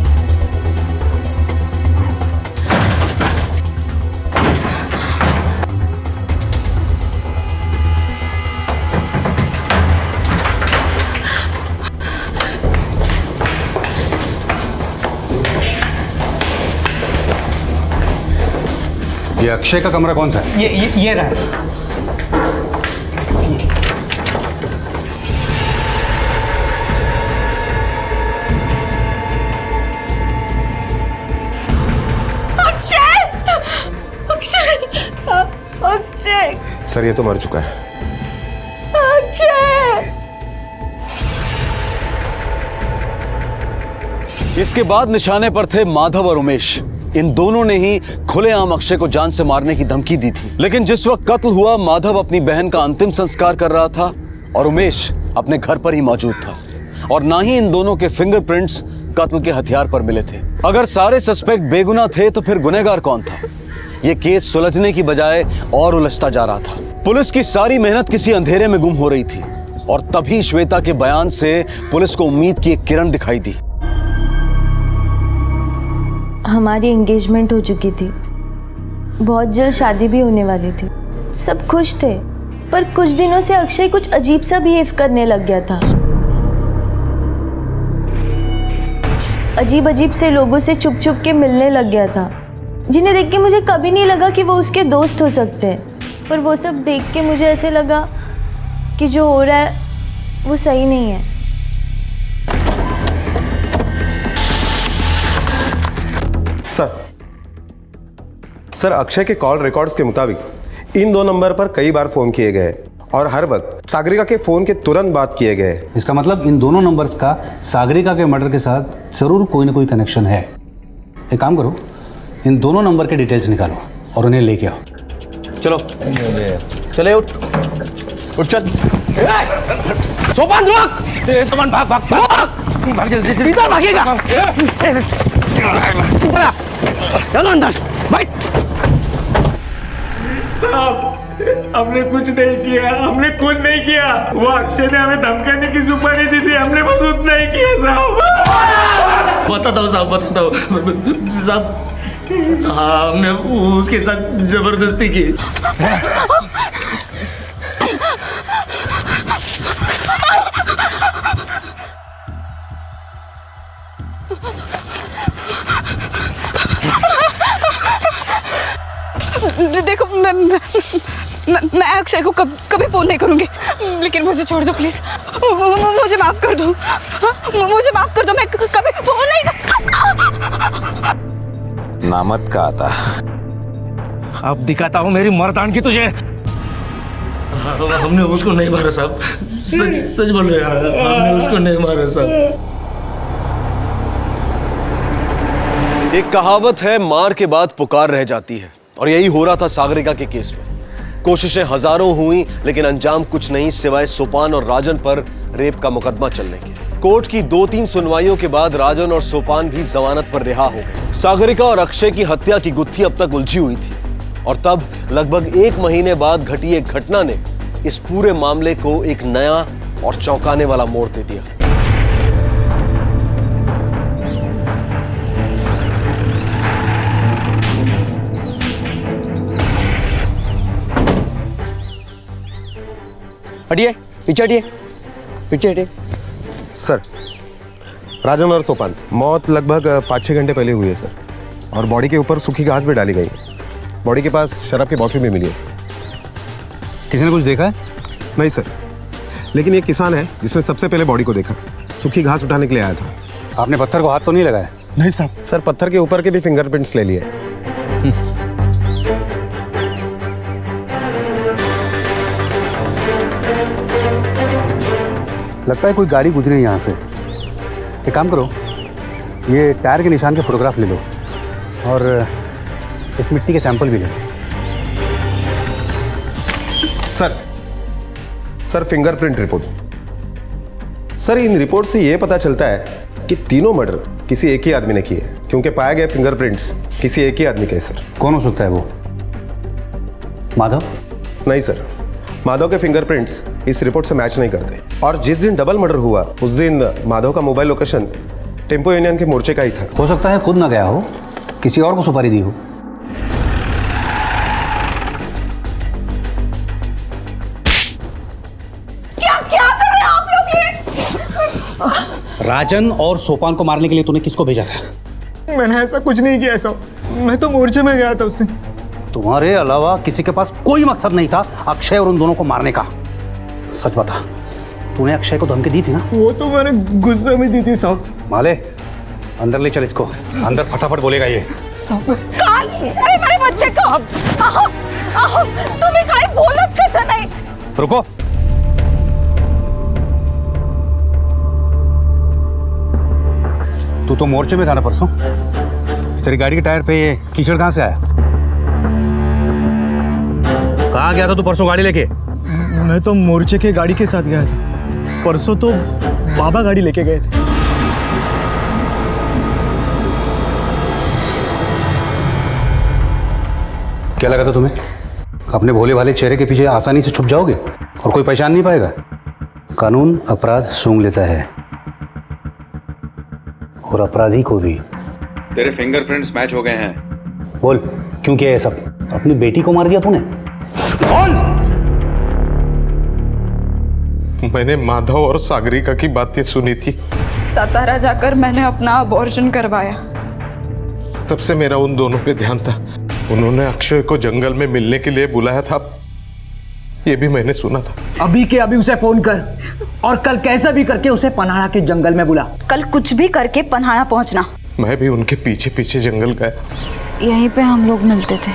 ये अक्षय का कमरा कौन सा है? ये रहा। अक्षय! अक्षय! अक्षय! सर ये तो मर चुका है। अक्षय! इसके बाद निशाने पर थे माधव और उमेश। इन दोनों ने ही खुलेआम अक्षय को जान से मारने की धमकी दी थी। लेकिन जिस वक्त कत्ल हुआ, माधव अपनी बहन का अंतिम संस्कार कर रहा था और उमेश अपने घर पर ही मौजूद था। और ना ही इन दोनों के फिंगरप्रिंट्स कत्ल के हथियार पर मिले थे। अगर सारे सस्पेक्ट बेगुनाह थे तो फिर गुनहगार कौन था? यह केस सुलझने की बजाय और उलझता जा रहा था। पुलिस की सारी मेहनत किसी अंधेरे में गुम हो रही थी और तभी श्वेता के बयान से पुलिस को उम्मीद की एक किरण दिखाई दी। हमारी एंगेजमेंट हो चुकी थी, बहुत जल्द शादी भी होने वाली थी। सब खुश थे, पर कुछ दिनों से अक्षय कुछ अजीब सा बिहेव करने लग गया था। अजीब अजीब से लोगों से छुप छुप के मिलने लग गया था, जिन्हें देख के मुझे कभी नहीं लगा कि वो उसके दोस्त हो सकते हैं। पर वो सब देख के मुझे ऐसे लगा कि जो हो रहा है वो सही नहीं है। सर अक्षय के कॉल रिकॉर्ड्स के मुताबिक इन 2 नंबर पर कई बार फोन किए गए और हर वक्त सागरिका के फोन के तुरंत बाद किए गए। इसका मतलब इन दोनों नंबर्स का सागरिका के मर्डर के साथ जरूर कोई ना कोई कनेक्शन है। एक काम करो, इन दोनों नंबर के डिटेल्स निकालो और उन्हें लेके आओ। चलो चले, उठ चल। सोपान रुक, सोपान भाग भाग भाग भाग जल्दी से। किधर भागेगा? चलो अंदर बैठ। साहब हमने कुछ नहीं किया, हमने कुछ नहीं किया। वो अक्षय ने हमें धमकाने की सुपारी दी थी, हमने बस उतना ही किया साहब। बताता हूँ साहब, बताता हूँ साहब। हाँ, हमने उसके साथ जबरदस्ती की। देखो मैं अक्षय को कभी फोन नहीं करूंगी, लेकिन मुझे छोड़ दो प्लीज। मुझे माफ कर दो, मुझे माफ कर दो। मैं कभी फोन नहीं। नामत का आता। अब दिखाता हूँ मेरी मर्दान की तुझे। हमने उसको नहीं मारा साहब, सच बोल रहे हैं, हमने उसको नहीं मारा साहब। एक कहावत है, मार के बाद पुकार रह जाती है, और यही हो रहा था सागरिका के केस में। कोशिशें हजारों हुई, लेकिन अंजाम कुछ नहीं सिवाय सोपान और राजन पर रेप का मुकदमा चलने के। कोर्ट की 2-3 सुनवाइयों के बाद राजन और सोपान भी जमानत पर रिहा हो गए। सागरिका और अक्षय की हत्या की गुत्थी अब तक उलझी हुई थी, और तब लगभग 1 महीने बाद घटी एक घटना ने इस पूरे मामले को एक नया और चौंकाने वाला मोड़ दे दिया। हटिए, पीछे हटिए, पीछे हटिए। सर राजन और सोपान मौत लगभग 5-6 घंटे पहले हुई है सर, और बॉडी के ऊपर सूखी घास भी डाली गई। बॉडी के पास शराब की बोतल भी मिली है सर। किसी ने कुछ देखा है? नहीं सर, लेकिन ये किसान है जिसने सबसे पहले बॉडी को देखा। सूखी घास उठाने के लिए आया था। आपने पत्थर को हाथ तो नहीं लगाया? नहीं साहब। सर पत्थर के ऊपर के भी फिंगरप्रिंट्स ले लिए। लगता है कोई गाड़ी गुजरी यहाँ से। एक काम करो, ये टायर के निशान के फोटोग्राफ ले लो और इस मिट्टी के सैंपल भी ले लो। Sir fingerprint report. सर इन रिपोर्ट से ये पता चलता है कि तीनों मर्डर किसी एक ही आदमी ने किए, क्योंकि पाए गए फिंगरप्रिंट्स किसी एक ही आदमी के। सर कौन हो सकता है वो? माधव? नहीं सर, माधव के फिंगरप्रिंट्स इस रिपोर्ट से मैच नहीं करते। और जिस दिन डबल मर्डर हुआ उस दिन माधव का मोबाइल लोकेशन टेम्पो यूनियन के मोर्चे का ही था। हो सकता है खुद ना गया हो, किसी और को सुपारी दी हो। क्या कर रहे हैं आप लोग ये? राजन और सोपान को मारने के लिए तूने किसको भेजा था? मैंने ऐसा कुछ नहीं किया साहब, मैं तो मोर्चे में गया था उससे। तुम्हारे अलावा किसी के पास कोई मकसद नहीं था अक्षय और उन दोनों को मारने का। सच बता, तूने अक्षय को धमकी दी थी ना? वो तो मैंने गुस्से में दी थी साहब। माले, अंदर ले चल इसको, अंदर फटाफट बोलेगा ये। अरे मेरे बच्चे को तुम्हें काहे बोलत कैसे नहीं? रुको, तू तो मोर्चे में था ना परसों? तेरी गाड़ी के टायर पे ये कीचड़ कहाँ से आया? कहाँ गया था तू परसों गाड़ी लेके? मैं तो मोर्चे के गाड़ी के साथ गया था। परसों तो बाबा गाड़ी लेके गए थे। क्या लगा था तुम्हें अपने भोले भाले चेहरे के पीछे आसानी से छुप जाओगे और कोई पहचान नहीं पाएगा? कानून अपराध सूंघ लेता है, और अपराधी को भी। तेरे फिंगरप्रिंट्स मैच हो गए हैं। बोल, क्यों किया ये सब? अपनी बेटी को मार दिया तूने? बोल! मैंने माधव और सागरिका की बातें सुनी थी। सतारा जाकर मैंने अपना अबॉर्शन करवाया। तब से मेरा उन दोनों पे ध्यान था। उन्होंने अक्षय को जंगल में मिलने के लिए बुलाया था। ये भी मैंने सुना था। अभी के अभी उसे फोन कर और कल कैसे भी करके उसे पन्हाड़ा के जंगल में बुला। कल कुछ भी करके पन्हाड़ा पहुंचना। मैं भी उनके पीछे पीछे जंगल गया। यहीं पे हम लोग मिलते थे।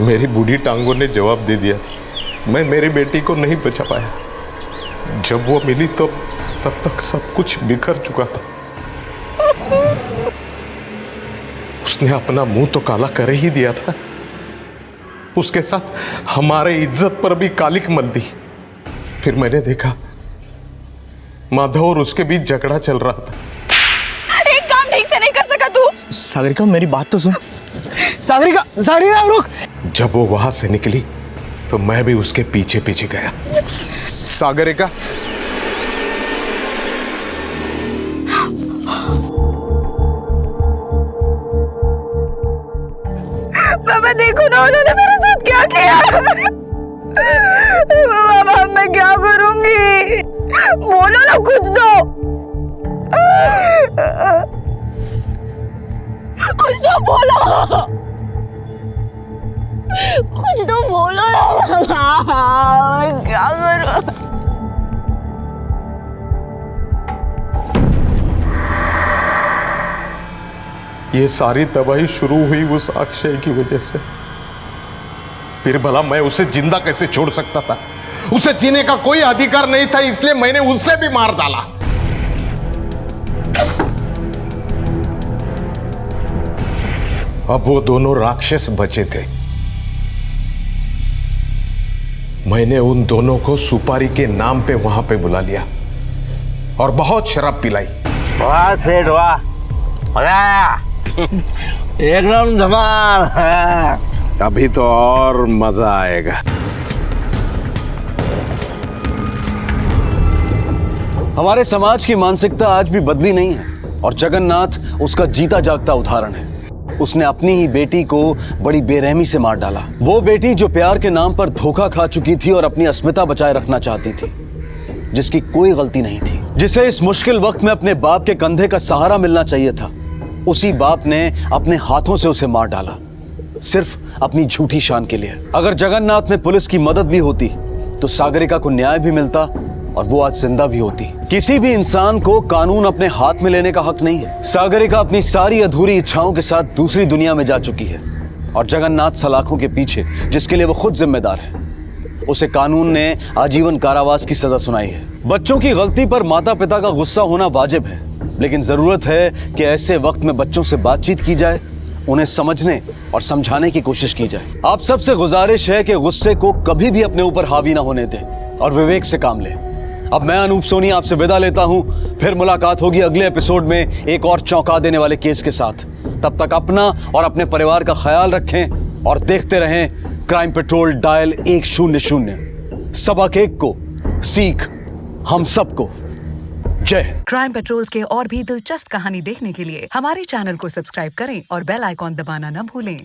मेरी बूढ़ी टांगों ने जवाब दे दिया था। मैं मेरी बेटी को नहीं बचा पाया। जब वो मिली तो तब तक सब कुछ बिखर चुका था। उसने अपना मुंह तो काला कर ही दिया था, उसके साथ हमारे इज्जत पर भी कालिक मल दी। फिर मैंने देखा माधव और उसके बीच झगड़ा चल रहा था। एक काम ठीक से नहीं कर सका तू। सागरिका मेरी बात तो सुन। सागरिका, सागरिका रुक। जब वो वहां से निकली तो मैं भी उसके पीछे पीछे गया। सागरिका, पापा देखो ना उन्होंने मेरे साथ क्या किया। पापा मैं क्या करूंगी, बोलो ना कुछ तो। कुछ तो बोलो, कुछ तो बोलो ना। क्या करूं? ये सारी तबाही शुरू हुई उस अक्षय की वजह से। फिर भला मैं उसे जिंदा कैसे छोड़ सकता था? उसे जीने का कोई अधिकार नहीं था, इसलिए मैंने उससे भी मार डाला। अब वो दोनों राक्षस बचे थे। मैंने उन दोनों को सुपारी के नाम पे वहां पे बुला लिया और बहुत शराब पिलाई। वाह सेठ वाह, एकदम धमाल। अभी तो और मजा आएगा। हमारे समाज की मानसिकता आज भी बदली नहीं है और जगन्नाथ उसका जीता जागता उदाहरण है। उसने अपनी ही बेटी को बड़ी बेरहमी से मार डाला। वो बेटी जो प्यार के नाम पर धोखा खा चुकी थी और अपनी अस्मिता बचाए रखना चाहती थी, जिसकी कोई गलती नहीं थी, जिसे इस मुश्किल वक्त में अपने बाप के कंधे का सहारा मिलना चाहिए था, उसी बाप ने अपने हाथों से उसे मार डाला, सिर्फ अपनी झूठी शान के लिए। अगर जगन्नाथ में पुलिस की मदद भी होती तो सागरिका को न्याय भी मिलता और वो आज जिंदा भी होती। किसी भी इंसान को कानून अपने हाथ में लेने का हक नहीं है। सागरिका अपनी सारी अधूरी इच्छाओं के साथ दूसरी दुनिया में जा चुकी है और जगन्नाथ सलाखों के पीछे, जिसके लिए वो खुद जिम्मेदार है, उसे कानून ने आजीवन कारावास की सजा सुनाई है। बच्चों की गलती पर माता पिता का गुस्सा होना वाजिब है, लेकिन जरूरत है कि ऐसे वक्त में बच्चों से बातचीत की जाए, उन्हें समझने और समझाने की कोशिश की जाए। आप सबसे गुजारिश है कि गुस्से को कभी भी अपने ऊपर हावी ना होने दें और विवेक से काम लें। अब मैं अनूप सोनी आपसे विदा लेता हूं। फिर मुलाकात होगी अगले एपिसोड में एक और चौंका देने वाले केस के साथ। तब तक अपना और अपने परिवार का ख्याल रखें और देखते रहें क्राइम पेट्रोल डायल 100। सबक एक को, सीख हम सबको। जय। क्राइम पेट्रोल के और भी दिलचस्प कहानी देखने के लिए हमारे चैनल को सब्सक्राइब करें और बेल आइकॉन दबाना न भूलें।